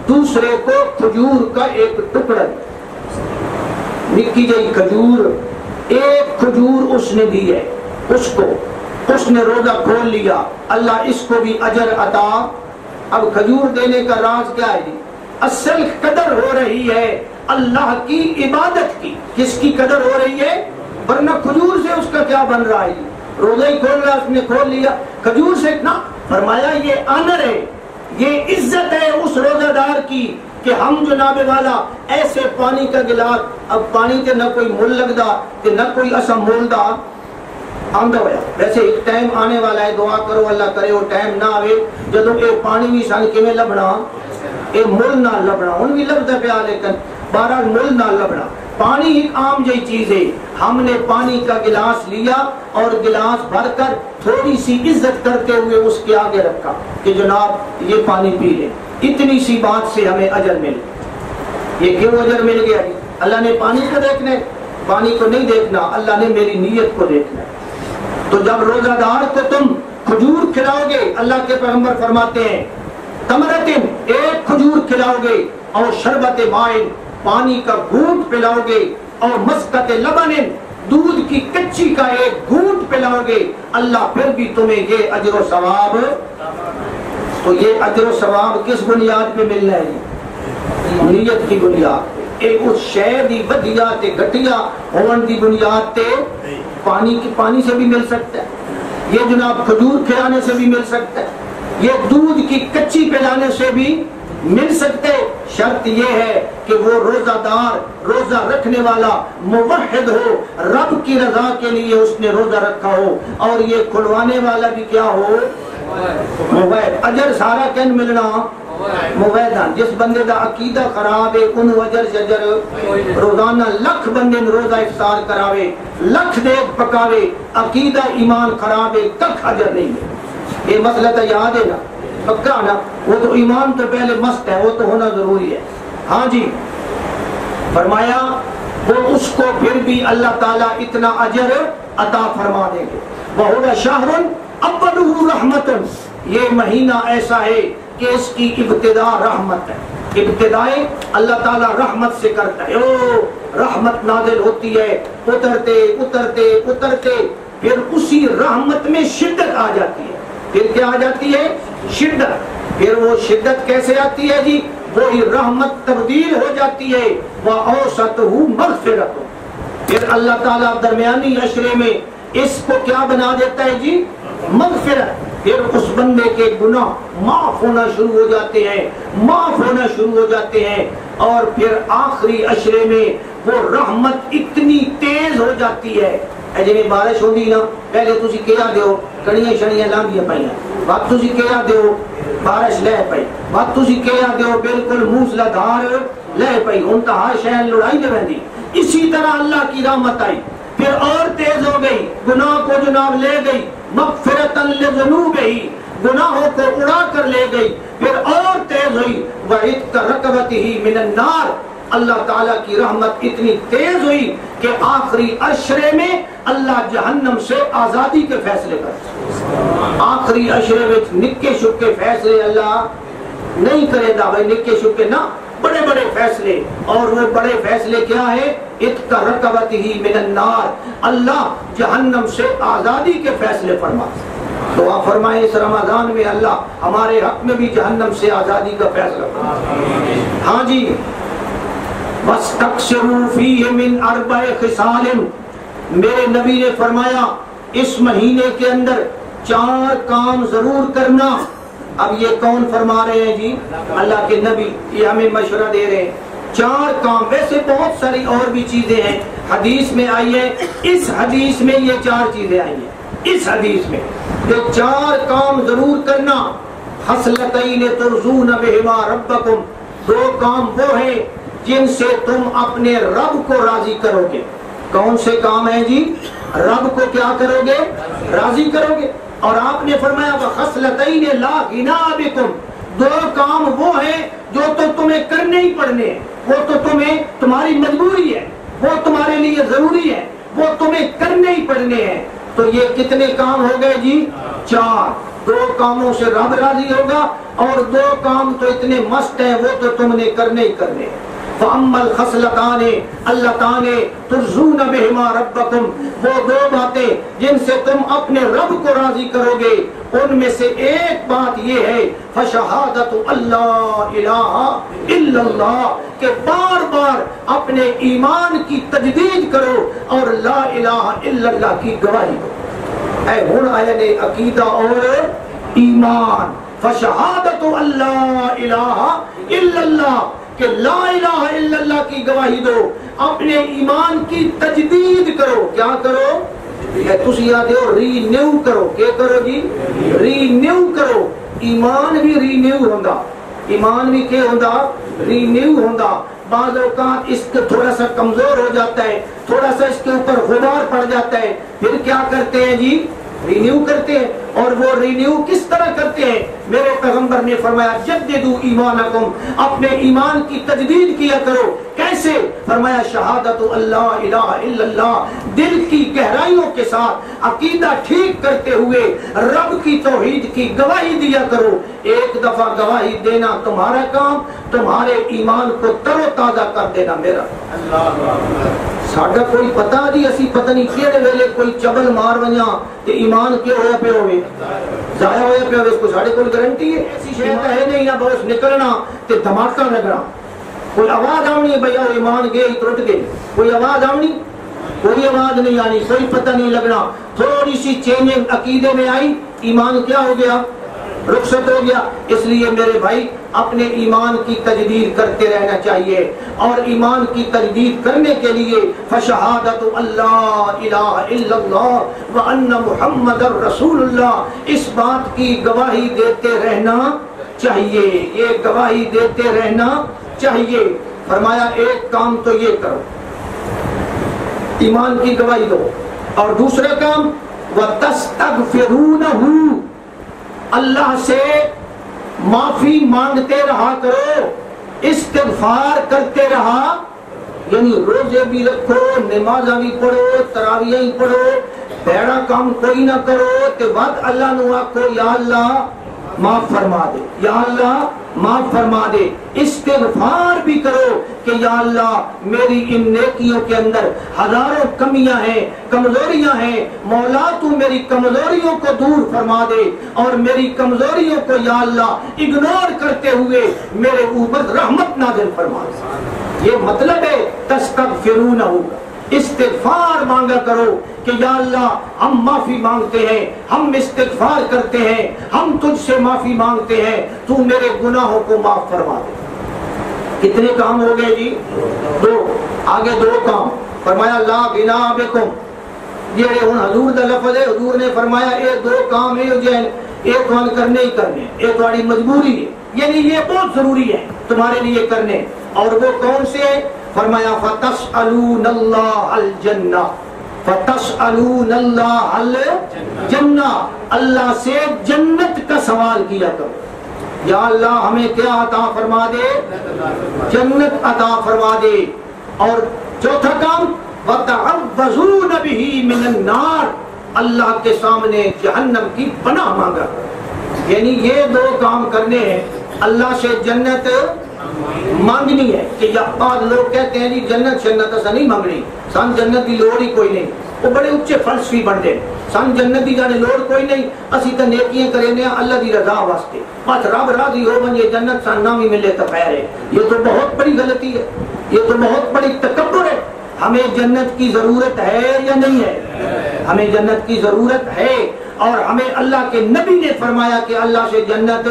دوسرے کو کھجور کا ایک ٹکڑا، نکی جئی کھجور، ایک کھجور اس نے دی ہے، اس نے روزہ کھول لیا، اللہ اس کو بھی اجر عطا. اب کھجور دینے کا راز کیا ہے؟ اصل قدر ہو رہی ہے اللہ کی عبادت کی. کس کی قدر ہو رہی ہے؟ ورنہ کھجور سے اس کا کیا بن رہا ہے؟ روزہ ہی کھول رہا، اس نے کھول لیا، کھجور سے نہ. فرمایا یہ آنر ہے، یہ عزت ہے اس روزہ دار کی کہ ہم جناب والا ایسے پانی کا گلاس، اب پانی تے نہ کوئی مول لگدا تے نہ کوئی اسا مول دا آندا ہویا. ویسے ایک ٹائم آنے والا ہے، دعا کرو اللہ کرے وہ ٹائم نہ آوے جدوں اے پانی بھی سان کیویں لبنا، اے مول نہ لبنا. ہن بھی لبدا پیا لیکن بہرحال مول نہ لبنا. پانی ایک عام جئی چیز ہے. ہم نے پانی کا گلاس لیا اور گلاس بھر کر تھوڑی سی عزت کرتے ہوئے اس کے آگے رکھا کہ جناب یہ پانی پی لیں. اتنی سی بات سے ہمیں اجر مل. یہ کیوں اجر مل گیا؟ اللہ نے پانی کو دیکھنا ہے، پانی کو نہیں دیکھنا، اللہ نے میری نیت کو دیکھنا ہے. تو جب روزہ دار کو تم کھجور کھلاؤ گے، اللہ کے پیغمبر فرماتے ہیں تمرتن، ایک کھجور کھلاؤ گے، اور شربت مائن، پانی کا گھونٹ پلاؤ گے، اور مسکت لبن، دودھ کی کچی کا ایک گھونٹ پلاؤ گے، اللہ پھر بھی تمہیں یہ اجر و ثواب. تو یہ اجر و ثواب کس بنیاد پہ مل رہا ہے؟ نیت کی بنیاد. ایک اس شے دی ودیا تے گھٹیا ہون دی بنیاد تے پانی سے بھی مل سکتا ہے، یہ جناب کھجور کھلانے سے بھی مل سکتا ہے، یہ دودھ کی کچی پلانے سے بھی مل سکتے. شرط یہ ہے کہ وہ روزہ دار، روزہ رکھنے والا موحد ہو، رب کی رضا کے لیے اس نے روزہ رکھا ہو، اور یہ کھلوانے والا بھی کیا ہو؟ موحد. اجر سارا کن ملنا موحدان. جس بندے دا عقیدہ خراب ہے ان اجر شجر. روزانہ لکھ بندے روزہ افطار کراوے، لکھ دیگ پکاوے، عقیدہ ایمان خراب ہے، تک اجر نہیں ہے. یہ مسئلہ تو یاد ہے نا، پکا نا. وہ تو ایمان تو پہلے مست ہے، وہ تو ہونا ضروری ہے. ہاں جی، فرمایا وہ اس کو پھر بھی اللہ تعالیٰ اتنا اجر عطا فرما دیں گے. وَهُوَ شَهْرٌ أَوَّلُهُ رَحْمَةٌ. یہ مہینہ ایسا ہے کہ اس کی ابتدا رحمت ہے. ابتدائے اللہ تعالیٰ رحمت سے کرتا ہے. او رحمت نازل ہوتی ہے، اترتے اترتے اترتے پھر اسی رحمت میں شدت آ جاتی ہے. پھر کیا آ جاتی ہے؟ شدت. پھر وہ شدت کیسے آتی ہے جی؟ وہی رحمت تبدیل ہو جاتی ہے وَأَوْسَطُهُ مَغْفِرَةٌ، پھر اللہ تعالیٰ درمیانی عشرے میں اس کو کیا بنا دیتا ہے جی؟ مغفرت، پھر اس بندے کے گناہ معاف ہونا شروع ہو جاتے ہیں، معاف ہونا شروع ہو جاتے ہیں، اور پھر آخری عشرے میں وہ رحمت اتنی تیز ہو جاتی ہے جی بارش ہوندی نا، پہلے تسی کیا دیو کڑیاں شڑیاں لاندیاں پائیاں، بات تسی کیا دیو بارش لے پئی، بات تسی کیا دیو بالکل موسلا دھار لے پئی، انتہا شہر لڑائی دے بندی، اسی طرح اللہ کی رحمت آئی، پھر اور تیز ہو گئی، گناہ کو جناب لے گئی، مغفرتاً لذنوبہ، گناہوں کو اڑا کر لے گئی، پھر اور تیز ہوئی وَعِدْكَ رَكَبَتِهِ مِنَ النَّارِ، اللہ تعالیٰ کی رحمت اتنی تیز ہوئی کہ آخری عشرے میں اللہ جہنم سے آزادی کے فیصلے کرتے، آخری عشرے میں نکے شکے فیصلے اللہ نہیں کرے گا بھائی، نکے شکے نہ، بڑے بڑے فیصلے، اور وہ بڑے فیصلے کیا ہے؟ اتقا رقبتہ من النار، اللہ جہنم سے آزادی کے فیصلے فرماتے۔ دعا فرمائے اس رمضان میں اللہ ہمارے حق میں بھی جہنم سے آزادی کا فیصلہ فرمائے۔ ہاں جی، وَاسْتَقْسِرُوا فِيهِ مِنْ أَرْبَعِ خِصَالٍ، میرے نبی نے فرمایا اس مہینے کے اندر 4 کام ضرور کرنا۔ اب یہ کون فرما رہے ہیں جی؟ اللہ کے نبی، یہ ہمیں مشورہ دے رہے ہیں 4 کام، ویسے بہت ساری اور بھی چیزیں ہیں حدیث میں آئی ہیں، اس حدیث میں یہ 4 چیزیں آئی ہیں، اس حدیث میں یہ 4 کام ضرور کرنا۔ خصلتین ترضون بہما ربکم، 2 کام وہ ہیں جن سے تم اپنے رب کو راضی کرو گے۔ کون سے کام ہیں جی؟ رب کو کیا کرو گے؟ راضی کرو گے۔ اور آپ نے فرمایا وَخَصْلَتَيْنِ لَا غِنَىٰ بِكُمْ، 2 کام وہ ہیں جو تو تمہیں کرنے ہی پڑنے ہیں، وہ تو تمہاری مجبوری ہے، وہ تمہارے لیے ضروری ہے، وہ تمہیں کرنے ہی پڑنے ہیں۔ تو یہ کتنے کام ہو گئے جی؟ 4۔ 2 کاموں سے رب راضی ہوگا، اور 2 کام تو اتنے مست ہیں وہ تو تم نے کرنے ہی کرنے ہیں۔ فَأَمَّا الْخَصْلَتَانِ اللَّتَانِ تُرْضُونَ بِهِمَا رَبَّكُمْ، وہ 2 باتیں جن سے تم اپنے رب کو راضی کرو گے، ان میں سے ایک بات یہ ہے فَشَهَادَةُ اللَّهِ إِلَٰهَ إِلَّا اللَّهِ، کہ بار بار اپنے ایمان کی تجدید کرو اور لا الہ الا اللہ کی گواہی دو۔ اے ہن آیا نے عقیدہ اور ایمان، فَشَهَادَةُ اللَّهِ إِلَٰهَ إِلَّا اللَّهِ، کہ لا الہ الا اللہ کی گواہی دو، اپنے ایمان کی تجدید کرو۔ کیا کرو؟ تسی یاد ہو رینیو کرو، کیا کرو جی؟ رینیو کرو۔ ایمان بھی رینیو ہوندا، ایمان بھی کیا ہوندا؟ رینیو ہوندا۔ بعض اوقات اس کے تھوڑا سا کمزور ہو جاتا ہے، تھوڑا سا اس کے اوپر غبار پڑ جاتا ہے، پھر کیا کرتے ہیں جی؟ رینیو کرتے ہیں۔ اور وہ رینیو کس طرح کرتے ہیں؟ میرے پیغمبر نے فرمایا جددوا ایمانکم، اپنے ایمان کی تجدید کیا کرو۔ کیسے؟ فرمایا شہادت اللہ الہ الا اللہ، دل کی گہرائیوں کے ساتھ عقیدہ ٹھیک کرتے ہوئے رب کی توحید کی گواہی دیا کرو۔ ایک دفعہ گواہی دینا تمہارا کام، تمہارے ایمان کو تر و تازہ کر دینا میرا۔ ساڈا کوئی پتا جی، اسی پتہ نہیں کیڑے ویلے کوئی چبل مار ونجا تے ایمان کیا ہویا پہ ہوئے، ضائع ہویا پہ ہوئے، اس کو ساڑھے کوئی گارنٹی ہے؟ ایسی شہد ہے نہیں نہ بہت نکلنا تے دھماکہ لگنا، کوئی آواز آنی ہے بھیا ایمان گئے ٹوٹ گئے، کوئی آواز آنی؟ کوئی آواز نہیں آنی، کوئی پتہ نہیں لگنا۔ تھوڑی سی چینجنگ عقیدے میں آئی، ایمان کیا ہو گیا؟ رخصت ہو گیا۔ اس لیے میرے بھائی اپنے ایمان کی تجدید کرتے رہنا چاہیے، اور ایمان کی تجدید کرنے کے لیے فشہادت اللہ الہ الا اللہ وان محمد رسول اللہ، اس بات کی گواہی دیتے رہنا چاہیے، یہ گواہی دیتے رہنا چاہیے۔ فرمایا ایک کام تو یہ کرو، ایمان کی گواہی دو، اور دوسرا کام وَتَسْتَغْفِرُونَهُ، اللہ سے معافی مانگتے رہا کرو، استغفار کرتے رہا، یعنی روزے بھی رکھو، نمازاں بھی پڑھو، تراویحیں ہی پڑھو، بھیڑا کام کوئی نہ کرو، تے بعد اللہ نو آکھو یا اللہ معاف فرما دے، یا اللہ معاف فرما دے. استغفار بھی کرو کہ یا اللہ میری ان نیکیوں کے اندر ہزاروں کمیاں ہیں، کمزوریاں ہیں، مولا تو میری کمزوریوں کو دور فرما دے اور میری کمزوریوں کو یا اللہ اگنور کرتے ہوئے میرے اوپر رحمت نازل فرما دے. یہ مطلب ہے تستغفرونہ، استغفار مانگا کرو کہ یا اللہ ہم معافی مانگتے ہیں، ہم استغفار کرتے ہیں، ہم تجھ سے معافی مانگتے ہیں، تو میرے گناہوں کو معاف فرما دے. کتنے کام ہو گئے جی؟ 2. آگے 2 کام فرمایا لا غنا بکم. یہ حضور کا لفظ ہے. حضور نے فرمایا یہ 2 کام ہے جو ایک وان کرنے ہی کرنے، ایک تمہاری مجبوری ہے، یعنی یہ بہت ضروری ہے تمہارے لیے کرنے. اور وہ کون سے ہے؟ فرمایا فَتَسْأَلُونَ اللَّهَ الْجَنَّةَ، فَتَسْأَلُونَ اللَّهَ الْجَنَّةَ، اللہ سے جنت کا سوال کیا کرو. یا اللہ ہمیں کیا عطا فرما دے؟ جنت عطا فرما دے. اور چوتھا کام وَتَعَوَّذُونَ بِهِ مِنَ النَّارِ، اللہ کے سامنے جہنم کی پناہ مانگا. یعنی یہ 2 کام کرنے ہیں. اللہ سے جنت مانگنی ہے کہ بعض لوگ کہتے ہیں جی جنت شنت ایسا نہیں مانگنی، سان جنت کی لوڑ ہی کوئی نہیں. وہ بڑے اچھے فلسفی بنتے ہیں. سان جنت کی جانے لوڑ کوئی نہیں، اسی تو نیکیاں کریں اللہ دی رضا واسطے، بس رب راضی ہو بن یہ جنت سان نہ بھی ملے تو خیر ہے. یہ تو بہت بڑی غلطی ہے، یہ تو بہت بڑی تکبر ہے. ہمیں جنت کی ضرورت ہے یا نہیں ہے؟ ہمیں جنت کی ضرورت ہے. اور ہمیں اللہ کے نبی نے فرمایا کہ اللہ سے جنت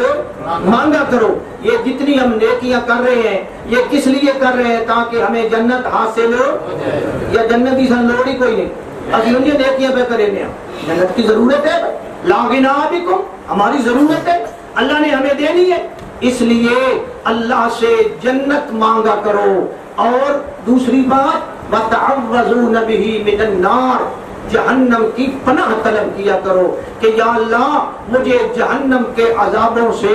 مانگا کرو. یہ جتنی ہم نیکیاں کر رہے ہیں یہ کس لیے کر رہے ہیں؟ تاکہ ہمیں جنت حاصل ہو. یا جنت کی سن لوڑ ہی کوئی نہیں، ابھی ان نیکیاں پہ کریں گے. جنت کی ضرورت ہے، لا غنا بکم، ہماری ضرورت ہے، اللہ نے ہمیں دینی ہے. اس لیے اللہ سے جنت مانگا کرو. اور دوسری بات وَتَعَوَّذُونَ بِهِ مِنَ النَّارِ، جہنم کی پناہ طلب کیا کرو کہ یا اللہ مجھے جہنم کے عذابوں سے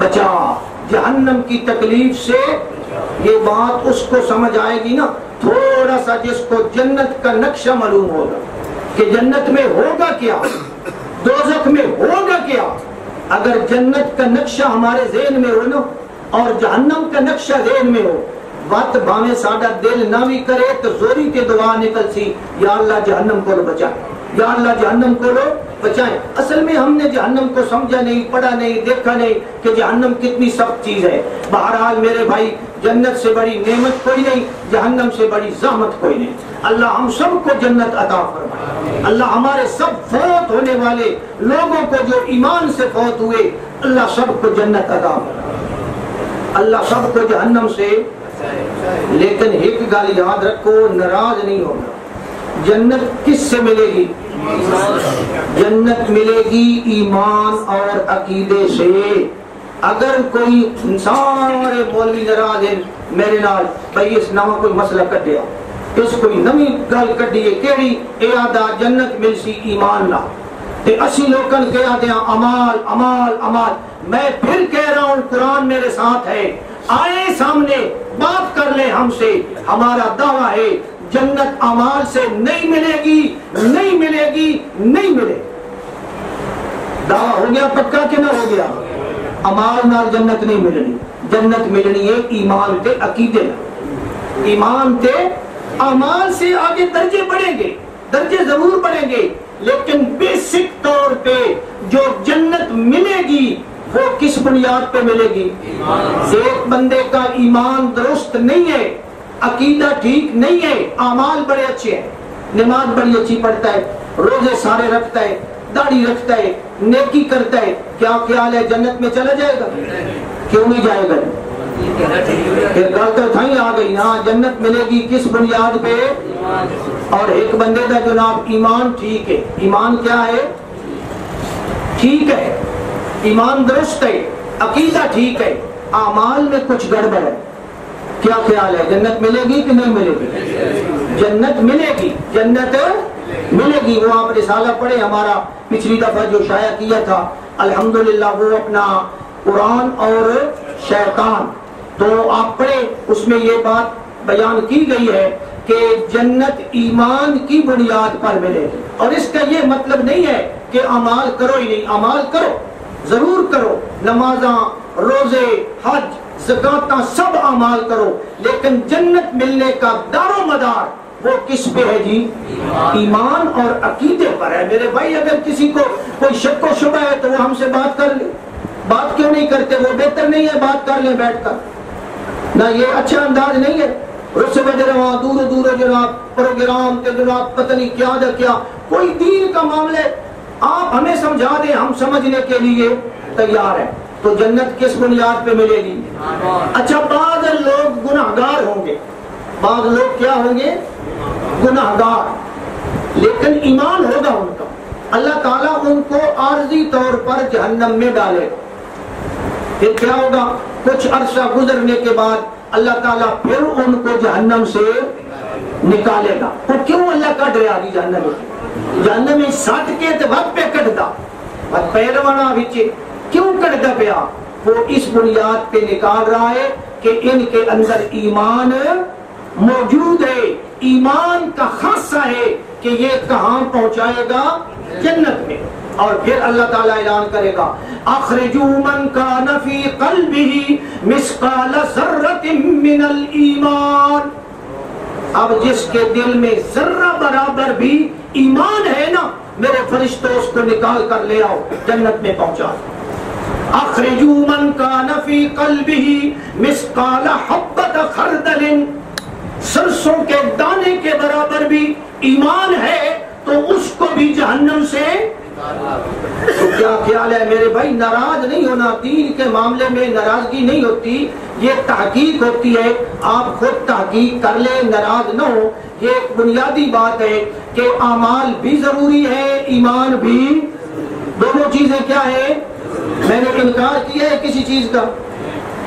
بچا، جہنم کی تکلیف سے. یہ بات اس کو سمجھ آئے گی نا تھوڑا سا جس کو جنت کا نقشہ معلوم ہوگا کہ جنت میں ہوگا کیا، دوزخ میں ہوگا کیا. اگر جنت کا نقشہ ہمارے ذہن میں ہو نا اور جہنم کا نقشہ ذہن میں ہو، وقت بھاویں ساڈا دل نہ بھی کرے تو زوری کے دعا نکل سی یا اللہ جہنم کو بچائے، یا اللہ جہنم کو بچائیں. اصل میں ہم نے جہنم کو سمجھا نہیں، پڑھا نہیں، دیکھا نہیں کہ جہنم کتنی سخت چیز ہے. بہرحال میرے بھائی جنت سے بڑی نعمت کوئی نہیں، جہنم سے بڑی زحمت کوئی نہیں. اللہ ہم سب کو جنت عطا فرمائے. اللہ ہمارے سب فوت ہونے والے لوگوں کو جو ایمان سے فوت ہوئے اللہ سب کو جنت عطا فرمائے، اللہ سب کو جہنم سے. لیکن ایک گل یاد رکھو، ناراض نہیں ہونا. جنت کس سے ملے گی؟ جنت ملے گی ایمان اور عقیدے سے. اگر کوئی سارے مولوی ناراض ہیں میرے نال بھائی اس نواں کوئی مسئلہ کٹیا، اس کوئی نوی گل کٹی کیڑی اے آدھا جنت مل سی ایمان نہ تے اسی لوگوں کے آدھے امال امال امال. میں پھر کہہ رہا ہوں قرآن میرے ساتھ ہے، آئے سامنے بات کر لیں ہم سے. ہمارا دعویٰ ہے جنت اعمال سے نہیں ملے گی، نہیں ملے گی، نہیں ملے. دعویٰ ہو گیا پکا کہ نہ ہو گیا؟ اعمال نال جنت نہیں ملنی. جنت ملنی ہے ایمان تے عقیدے نال. ایمان تے اعمال سے آگے درجے بڑھیں گے، درجے ضرور بڑھیں گے، لیکن بیسک طور پہ جو جنت ملے گی وہ کس بنیاد پہ ملے گی؟ ایک بندے کا ایمان درست نہیں ہے، عقیدہ ٹھیک نہیں ہے، اعمال بڑے اچھے ہیں، نماز بڑی اچھی پڑھتا ہے، روزے سارے رکھتا ہے، داڑھی رکھتا ہے، نیکی کرتا ہے، کیا خیال ہے جنت میں چلا جائے گا؟ کیوں نہیں جائے گا؟ پھر گل تو تھیں آ گئی نا. جنت ملے گی کس بنیاد پہ؟ اور ایک بندے کا جناب ایمان ٹھیک ہے، ایمان کیا ہے؟ ٹھیک ہے، ایمان درست ہے، عقیدہ ٹھیک ہے، اعمال میں کچھ گڑبڑ ہے. کیا خیال ہے جنت ملے گی کہ نہیں ملے گی؟ جنت ملے گی، جنت ملے گی. وہ آپ رسالہ پڑھے ہمارا پچھلی دفعہ جو شائع کیا تھا الحمدللہ، وہ اپنا قرآن اور شیطان، تو آپ پڑھے اس میں یہ بات بیان کی گئی ہے کہ جنت ایمان کی بنیاد پر ملے گی. اور اس کا یہ مطلب نہیں ہے کہ اعمال کرو ہی نہیں، اعمال کرو، ضرور کرو، نمازاں روزے حج زکاتاں سب اعمال کرو، لیکن جنت ملنے کا دار و مدار وہ کس پہ ہے جی؟ ایمان اور عقیدے پر ہے۔ میرے بھائی اگر کسی کو کوئی شک و شبہ ہے تو وہ ہم سے بات کر لے۔ بات کیوں نہیں کرتے؟ وہ بہتر نہیں ہے بات کر لیں بیٹھ کر؟ نہ یہ اچھا انداز نہیں ہے۔ رس بجرواں دور دور جناب پروگرام کے جناب پتہ نہیں کیا دا کیا، کوئی دین کا معاملے آپ ہمیں سمجھا دیں، ہم سمجھنے کے لیے تیار ہیں۔ تو جنت کس بنیاد پہ ملے گی؟ اچھا بعض لوگ گناہگار ہوں گے، بعض لوگ کیا ہوں گے؟ گناہگار، لیکن ایمان ہوگا ان کا، اللہ تعالیٰ ان کو عارضی طور پر جہنم میں ڈالے گا۔ پھر کیا ہوگا؟ کچھ عرصہ گزرنے کے بعد اللہ تعالیٰ پھر ان کو جہنم سے نکالے گا۔ تو کیوں اللہ کا ڈریا دی جہنم میں سٹ کے تے وقت پہ کٹدا وقت پیروانا وچ کیوں کٹدا پیا؟ وہ اس بنیاد پہ نکال رہا ہے کہ ان کے اندر ایمان موجود ہے، ایمان کا خاصہ ہے کہ یہ کہاں پہنچائے گا؟ جنت میں۔ اور پھر اللہ تعالیٰ اعلان کرے گا اخرجوا من کان فی قلبہ مثقال ذرۃ من الایمان۔ اب جس کے دل میں ذرہ برابر بھی ایمان ہے نا، میرے فرشتوں اس کو نکال کر لے آؤ، جنت میں پہنچا۔ اخرجوا من کان فی قلبہ مثقال حبۃ خردل، سرسوں کے دانے کے برابر بھی ایمان ہے تو اس کو بھی جہنم سے۔ تو کیا خیال ہے میرے بھائی؟ ناراض نہیں ہونا، دین کے معاملے میں ناراضگی نہیں ہوتی، یہ تحقیق ہوتی ہے۔ آپ خود تحقیق کر لیں، ناراض نہ ہو۔ یہ ایک بنیادی بات ہے کہ اعمال بھی ضروری ہے، ایمان بھی، دونوں چیزیں کیا ہے؟ میں نے انکار کیا ہے کسی چیز کا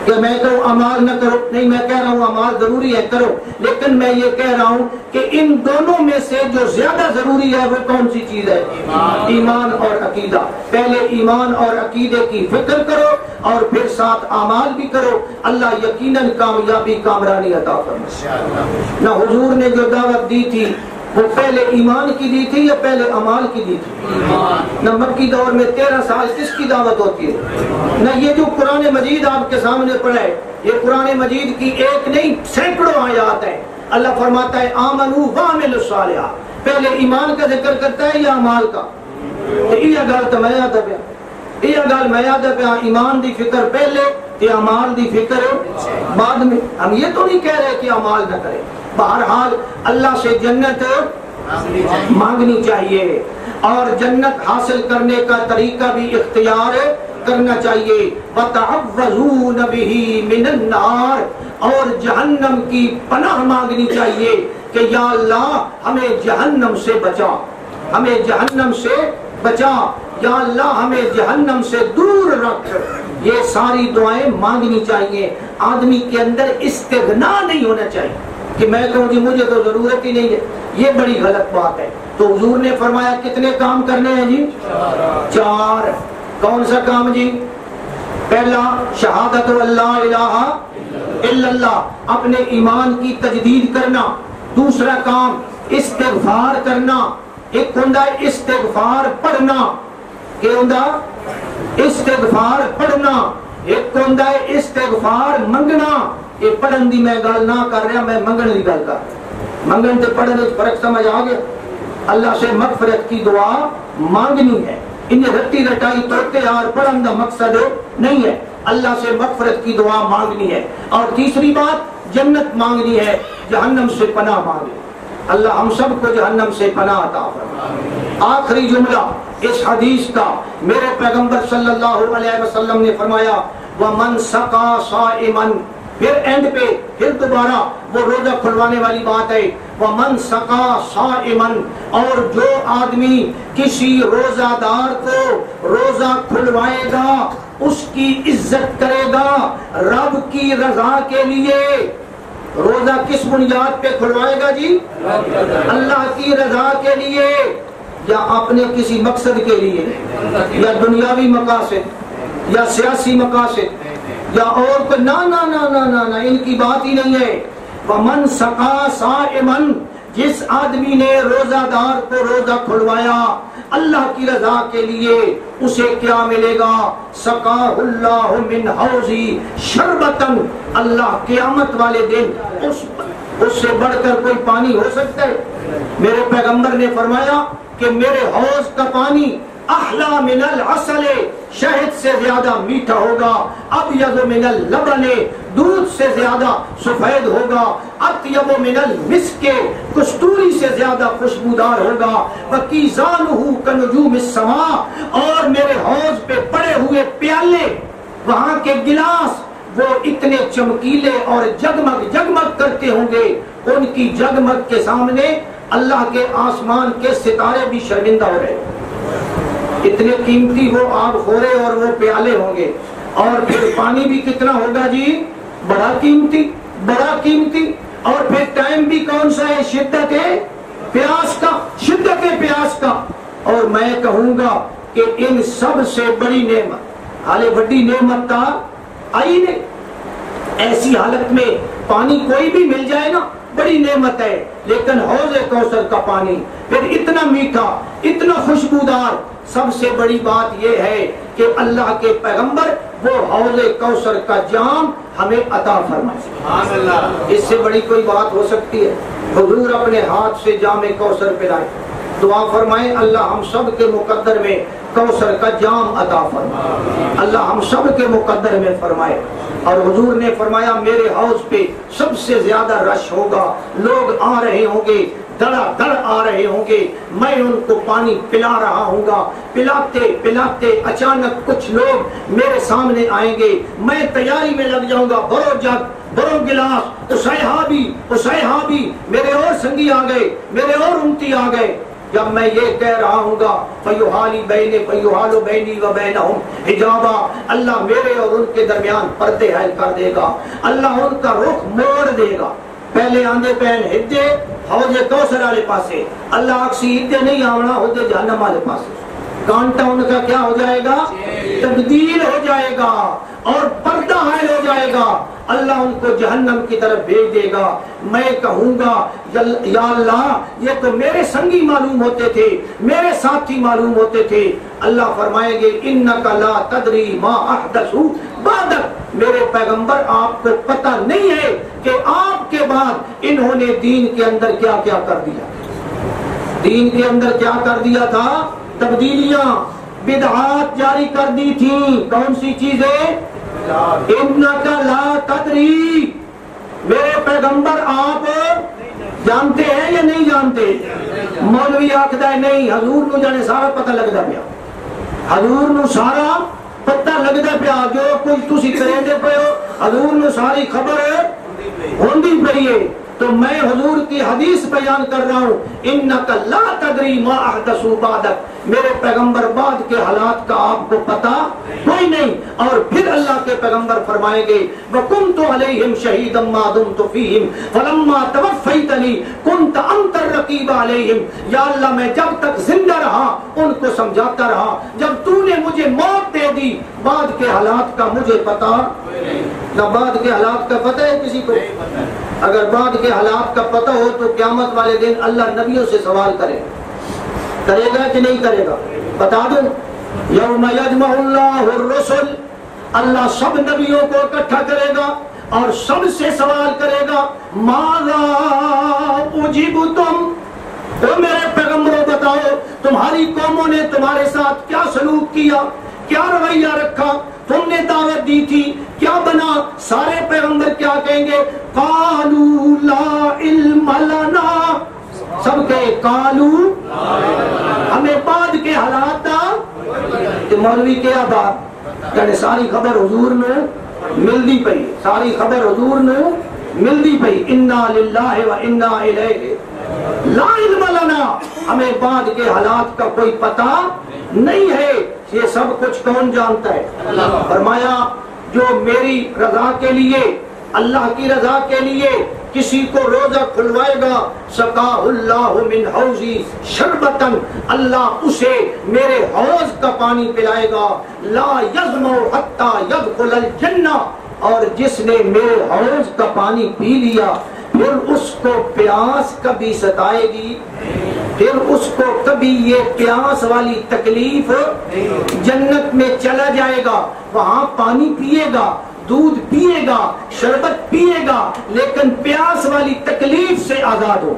کہ میں کہوں اعمال نہ کرو؟ نہیں، میں کہہ رہا ہوں اعمال ضروری ہے، کرو، لیکن میں یہ کہہ رہا ہوں کہ ان دونوں میں سے جو زیادہ ضروری ہے وہ کون سی چیز ہے؟ ایمان اور عقیدہ۔ پہلے ایمان اور عقیدے کی فکر کرو اور پھر ساتھ اعمال بھی کرو، اللہ یقیناً کامیابی کامرانی عطا فرمائے۔ نہ حضور نے جو دعوت دی تھی وہ پہلے ایمان کی دی تھی یا پہلے اعمال کی دی تھی؟ نہ مکی دور میں 13 سال کس کی دعوت ہوتی ہے؟ نہ یہ جو قرآن مجید آپ کے سامنے پڑھا ہے، یہ قرآن مجید کی ایک نہیں سینکڑوں آیات ہیں۔ اللہ فرماتا ہے آمنوا وعملوا الصالحات، پہلے ایمان کا ذکر کرتا ہے یا اعمال کا؟ یہ گل تو میں یاد پیا، یہ گل میں یاد پیا، ایمان دی فکر پہلے تے اعمال دی فکر بعد میں۔ ہم یہ تو نہیں کہہ رہے کہ اعمال نہ کریں، بہرحال اللہ سے جنت مانگنی چاہیے اور جنت حاصل کرنے کا طریقہ بھی اختیار کرنا چاہیے۔ وَتَعَوَّذُونَ بِهِ مِنَ النَّارِ، اور جہنم کی پناہ مانگنی چاہیے کہ یا اللہ ہمیں جہنم سے بچا، ہمیں جہنم سے بچا، یا اللہ ہمیں جہنم سے دور رکھ۔ یہ ساری دعائیں مانگنی چاہیے۔ آدمی کے اندر استغنا نہیں ہونا چاہیے کہ میں کہوں جی مجھے تو ضرورت ہی نہیں ہے، یہ بڑی غلط بات ہے۔ تو حضور نے فرمایا کتنے کام کرنے ہیں جی؟ 4۔ کون سا کام جی؟ پہلا شہادت اللہ الہ الا اللہ، اپنے ایمان کی تجدید کرنا۔ دوسرا کام استغفار کرنا، ایک ہوندا ہے استغفار پڑھنا، کہ ہوندا استغفار پڑھنا، ایک ہوندا ہے استغفار منگنا۔ یہ پڑھن دی میں گل نہ کر رہا، میں منگن دی گل کر، منگن تے پڑھن وچ فرق سمجھ آ گیا؟ اللہ سے مغفرت کی دعا مانگنی ہے، انہیں رٹی رٹائی توڑتے یار پڑھن دا مقصد نہیں ہے، اللہ سے مغفرت کی دعا مانگنی ہے۔ اور تیسری بات جنت مانگنی ہے، جہنم سے پناہ مانگنی۔ اللہ ہم سب کو جہنم سے پناہ عطا فرمائے۔ آخری جملہ اس حدیث کا، میرے پیغمبر صلی اللہ علیہ وسلم نے فرمایا وَمَنْ سَقَى صَائِمًا، پھر اینڈ پہ پھر دوبارہ وہ روزہ کھلوانے والی بات ہے، وَمَنْ سَقَى صَائِمًا، اور جو آدمی کسی روزہ دار کو روزہ کھلوائے گا، اس کی عزت کرے گا رب کی رضا کے لیے۔ روزہ کس بنیاد پہ کھلوائے گا جی؟ اللہ کی رضا کے لیے، یا اپنے کسی مقصد کے لیے، یا دنیاوی مقاصد، یا سیاسی مقاصد، یا اور کوئی؟ نہ نہ نہ نہ نہ نہ، ان کی بات ہی نہیں ہے۔ وَمَنْ سَقَى صَائِمًا، جس آدمی نے روزہ دار کو روزہ کھلوایا اللہ کی رضا کے لیے اسے کیا ملے گا؟ سقاہ اللہ من حوضی شربتن، اللہ قیامت والے دن اس سے بڑھ کر کوئی پانی ہو سکتا ہے؟ میرے پیغمبر نے فرمایا کہ میرے حوض کا پانی احلا من العسل، شہد سے زیادہ میٹھا ہوگا، ابیض من اللبن، دودھ سے زیادہ سفید ہوگا، اطیب من المسک، کستوری سے زیادہ خوشبودار ہوگا، وکیزانہ کنجوم السماء، اور میرے حوض پہ پڑے ہوئے پیالے، وہاں کے گلاس وہ اتنے چمکیلے اور جگمگ جگمگ کرتے ہوں گے، ان کی جگمگ کے سامنے اللہ کے آسمان کے ستارے بھی شرمندہ ہو رہے، اتنے قیمتی وہ آب خورے اور وہ پیالے ہوں گے۔ اور پھر پانی بھی کتنا ہوگا جی؟ بڑا قیمتی، بڑا قیمتی۔ اور پھر ٹائم بھی کون سا ہے؟ شدت پیاس کا، شدت پیاس کا۔ اور میں کہوں گا کہ ان سب سے بڑی نعمت، حالے بڑی نعمت تا آئی نہیں، ایسی حالت میں پانی کوئی بھی مل جائے نا بڑی نعمت ہے، لیکن حوض کوثر کا پانی پھر اتنا میٹھا، اتنا خوشبودار۔ سب سے بڑی بات یہ ہے کہ اللہ کے پیغمبر وہ حوض کوثر کا جام ہمیں عطا فرمائے، سبحان اللہ۔ اس سے بڑی کوئی بات ہو سکتی ہے؟ حضور اپنے ہاتھ سے جام کوثر پلائے، دعا فرمائے اللہ ہم سب کے مقدر میں کوثر کا جام عطا فرمائے، اللہ ہم سب کے مقدر میں فرمائے۔ اور حضور نے فرمایا میرے حوض پہ سب سے زیادہ رش ہوگا، لوگ آ رہے ہوں گے، دڑا دڑ آ رہے ہوں گے، میں ان کو پانی پلا رہا ہوں گا، پلاتے پلاتے اچانک کچھ لوگ میرے سامنے آئیں گے، میں تیاری میں لگ جاؤں گا، بھرو جگ بھرو گلاس، اسیحا بھی میرے اور سنگی آ گئے، میرے اور امتی آ گئے۔ جب میں یہ کہہ رہا ہوں گا فیحال بینی و بینہم حجابا، اللہ میرے اور ان کے درمیان پردے حائل کر دے گا، اللہ ان کا رخ موڑ دے گا۔ پہلے آندے پہن ہدے حوض کوثر والے پاسے، اللہ اکسی ہدے نہیں آونا ہوتے جہنم والے پاسے، کانٹا ان کا کیا ہو جائے گا؟ تبدیل ہو جائے گا اور پردہ حائل ہو جائے گا، اللہ ان کو جہنم کی طرف بھیج دے گا۔ میں کہوں گا یا اللہ یہ تو میرے سنگی معلوم ہوتے تھے، میرے ساتھی معلوم ہوتے تھے۔ اللہ فرمائیں گے انک لا تدری ما احدثوا بعدک، میرے پیغمبر آپ کو پتہ نہیں ہے کہ آپ کے بعد انہوں نے دین کے اندر کیا کیا کر دیا، دین کے اندر کیا کر دیا تھا؟ تبدیلیاں، بدعات جاری کر دی تھیں۔ کون سی چیزیں؟ انک لا تدری، میرے پیغمبر آپ جانتے ہیں یا نہیں جانتے؟ مولوی آخدا ہے نہیں، حضور نو جانے سارا پتہ لگدا پیا، حضور نو سارا پتہ لگدا پیا، جو کچھ تسی کریندے پے ہو حضور نو ساری خبر ہوندی پئی ہے۔ تو میں حضور کی حدیث بیان کر رہا ہوں انک لا تدری ما احدثوا بعدک، میرے پیغمبر بعد کے حالات کا آپ کو پتہ کوئی نہیں۔ اور پھر اللہ کے پیغمبر فرمائیں گے وَكُنْتُ عَلَيْهِمْ شَهِيدًا مَا دُمْتُ فِيهِمْ فَلَمَّا تَوَفَّيْتَنِي كُنْتَ أَنْتَ الرَّقِيبَ عَلَيْهِمْ، یا اللہ میں جب تک زندہ رہا ان کو سمجھاتا رہا، جب تو نے مجھے موت دے دی بعد کے حالات کا مجھے پتہ نہ، بعد کے حالات کا پتہ ہے کسی کو؟ اگر بعد کے حالات کا پتہ ہو تو قیامت والے دن اللہ نبیوں سے سوال کرے گا کہ نہیں کرے گا؟ بتا دوں یوم یجمع اللہ الرسل، اللہ سب نبیوں کو اکٹھا کرے گا اور سب سے سوال کرے گا ماذا اجبتم، تو میرے پیغمبروں بتاؤ تمہاری قوموں نے تمہارے ساتھ کیا سلوک کیا، کیا رویہ رکھا، تم نے دعوت دی تھی کیا بنا؟ سارے پیغمبر کیا کہیں گے؟ قالوا لا علم لنا، سب کے قالو، ہمیں بعد کے حالات کہ مولوی کیا بات یعنی ساری خبر حضور نے ملدی پئی، ساری خبر حضور نے ملدی پئی، انا للہ و انا الیہ لا علم لنا، ہمیں بعد کے حالات کا کوئی پتہ نہیں ہے۔ یہ سب کچھ کون جانتا ہے؟ فرمایا جو میری رضا کے لیے، اللہ کی رضا کے لیے کسی کو روزہ کھلوائے گا سقاہ اللہ من حوضی شربتن، اللہ اسے میرے حوض کا پانی پلائے گا، لا یظمأ حتی یدخل الجنہ، اور جس نے میرے حوض کا پانی پی لیا پھر اس کو پیاس کبھی ستائے گی پھر اس کو کبھی یہ پیاس والی تکلیف جنت میں چلا جائے گا، وہاں پانی پیے گا، دودھ پیے گا، شربت پیے گا، لیکن پیاس والی تکلیف سے آزاد ہو۔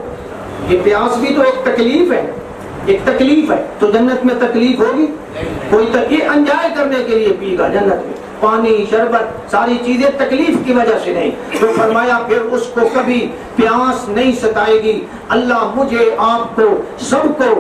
یہ پیاس بھی تو ایک تکلیف ہے، ایک تکلیف ہے، تو جنت میں تکلیف ہوگی؟ کوئی یہ انجوائے کرنے کے لیے پیے گا جنت میں، پانی شربت ساری چیزیں تکلیف کی وجہ سے نہیں۔ تو فرمایا پھر اس کو کبھی پیاس نہیں ستائے گی۔ اللہ مجھے آپ کو سب کو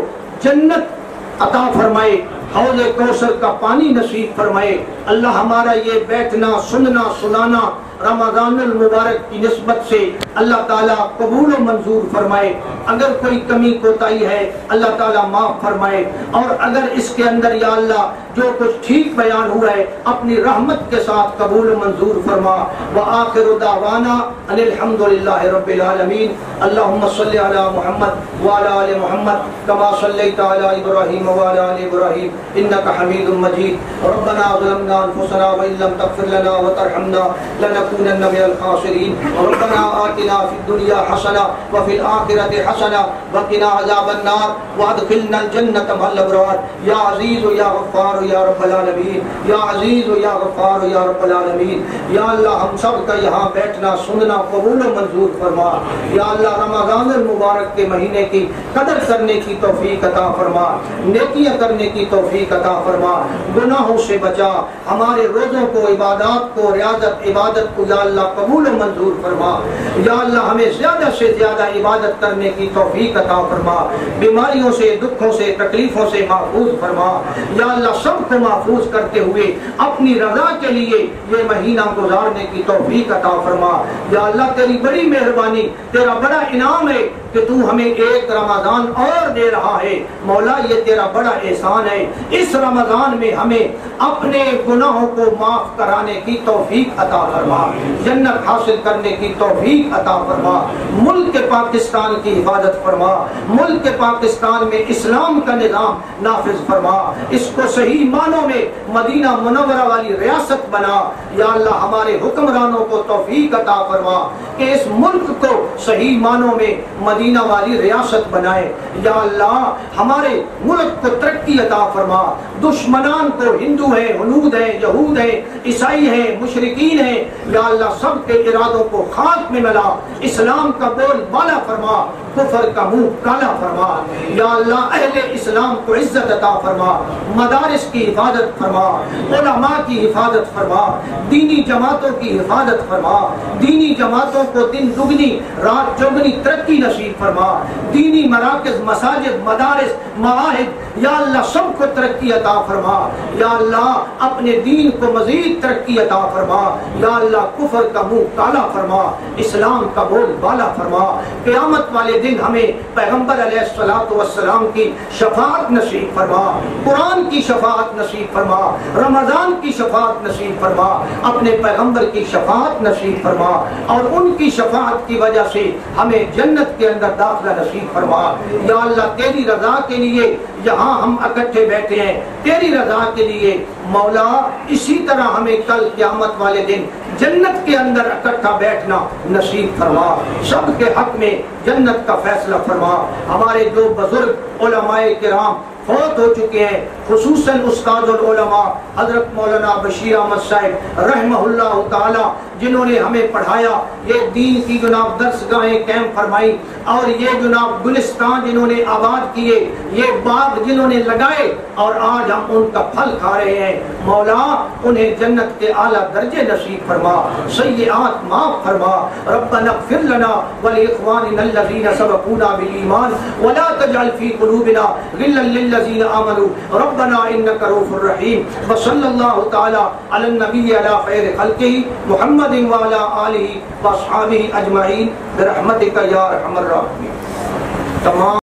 جنت عطا فرمائے، حوض کوثر کا پانی نصیب فرمائے۔ اللہ ہمارا یہ بیٹھنا سننا سنانا رمضان المبارک کی نسبت سے اللہ تعالیٰ قبول و منظور فرمائے۔ اگر کوئی کمی کوتاہی ہے اللہ تعالیٰ معاف فرمائے، اور اگر اس کے اندر یا اللہ جو کچھ ٹھیک بیان ہوا ہے اپنی رحمت کے ساتھ قبول و منظور فرما۔ وآخر دعوانا ان الحمد للہ رب العالمین۔ اللہم صلی علی محمد وعلی آل محمد کما صلیت علی ابراہیم وعلی آل ابراہیم انک حمید مجید۔ ربنا ظلمنا انفسنا وان لم تغفر لنا وترحمنا لنكونن من الخاسرین۔ ربنا آتنا فی الدنیا حسنہ وفی الآخرۃ حسنہ وقنا عذاب النار وادخلنا الجنۃ مع الابرار۔ یا عزیز یا غفار یا رب العالمین، یا عزیز یا غفار یا رب العالمین۔ یا اللہ ہم سب کا یہاں بیٹھنا سننا قبول و منظور فرما۔ یا اللہ رمضان المبارک کے مہینے کی قدر کرنے کی توفیق عطا فرما، نیکیاں کرنے کی توفیق عطا فرما، گناہوں سے بچا، ہمارے روزوں کو عبادات کو ریاضت عبادت کو یا اللہ قبول و منظور فرما۔ یا اللہ ہمیں زیادہ سے زیادہ عبادت کرنے کی توفیق عطا فرما، بیماریوں سے دکھوں سے تکلیفوں سے محفوظ فرما۔ یا اللہ سب کو محفوظ کرتے ہوئے اپنی رضا کے لیے یہ مہینہ گزارنے کی توفیق عطا فرما۔ یا اللہ تیری بڑی مہربانی، تیرا بڑا انعام ہے کہ تو ہمیں ایک رمضان اور دے رہا ہے۔ مولا یہ تیرا بڑا احسان ہے، اس رمضان میں ہمیں اپنے گناہوں کو معاف کرانے کی توفیق عطا فرما، جنت حاصل کرنے کی توفیق عطا فرما، ملک پاکستان کی حفاظت فرما، ملک پاکستان میں اسلام کا نظام نافذ فرما، اس کو صحیح معنوں میں مدینہ منورہ والی ریاست بنا۔ یا اللہ ہمارے حکمرانوں کو توفیق عطا فرما کہ اس ملک کو صحیح معنوں میں مدینہ والی ریاست بنائے۔ یا اللہ ہمارے ملک کو ترقی عطا فرما، دشمنان کو ہندو ہیں ہنود ہیں یہود ہیں عیسائی ہیں مشرکین ہیں یا اللہ سب کے ارادوں کو خاک میں ملا، اسلام کا بول بالا فرما، کفر کا منہ کالا فرما۔ یا اللہ اہل اسلام کو عزت عطا فرما، مدارس کی حفاظت فرما، علماء کی حفاظت فرما، دینی جماعتوں کی حفاظت فرما، دینی جماعتوں کو دن دگنی رات چوگنی ترقی نصیب فرما، دینی مراکز مساجد مدارس معاہد یا اللہ سب کو ترقی عطا فرما۔ یا اللہ اپنے دین کو مزید ترقی عطا فرما۔ یا اللہ کفر کا منہ کالا فرما، اسلام کا بول بالا فرما۔ قیامت والے دن ہمیں پیغمبر علیہ الصلوۃ والسلام کی شفاعت نصیب فرما، قرآن کی شفاعت نصیب فرما، رمضان کی شفاعت نصیب فرما، اپنے پیغمبر کی شفاعت نصیب فرما، اور ان کی شفاعت کی وجہ سے ہمیں جنت کے اندر داخلہ نصیب فرما۔ یا اللہ تیری رضا کے لیے یہاں ہم اکٹھے بیٹھے ہیں، تیری رضا کے لیے مولا اسی طرح ہمیں کل قیامت والے دن جنت کے اندر اکٹھا بیٹھنا نصیب فرما، سب کے حق میں جنت کا فیصلہ فرما۔ ہمارے جو بزرگ علماء کرام فوت ہو چکے ہیں، خصوصاً استاد العلماء حضرت مولانا بشیر احمد صاحب رحمہ اللہ تعالی، جنہوں نے ہمیں پڑھایا، یہ دین کی جناب درس گاہیں قائم فرمائی، اور یہ جناب گلستان جنہوں نے آباد کیے، یہ باغ جنہوں نے لگائے، اور آج ہم ان کا پھل کھا رہے ہیں۔ مولا انہیں جنت کے اعلیٰ درجے نصیب فرما، سیئات معاف فرما۔ ربنا اغفر لنا ولاخواننا الذین سبقونا بالایمان ولا تجعل فی قلوبنا غلا للذین آمنوا ربنا انک رؤوف رحیم۔ وصلی اللہ تعالی علی النبی علی خیر خلقہ محمد وعلی آلہ واصحابہ اجمعین برحمتک یا ارحم الراحمین۔ تمام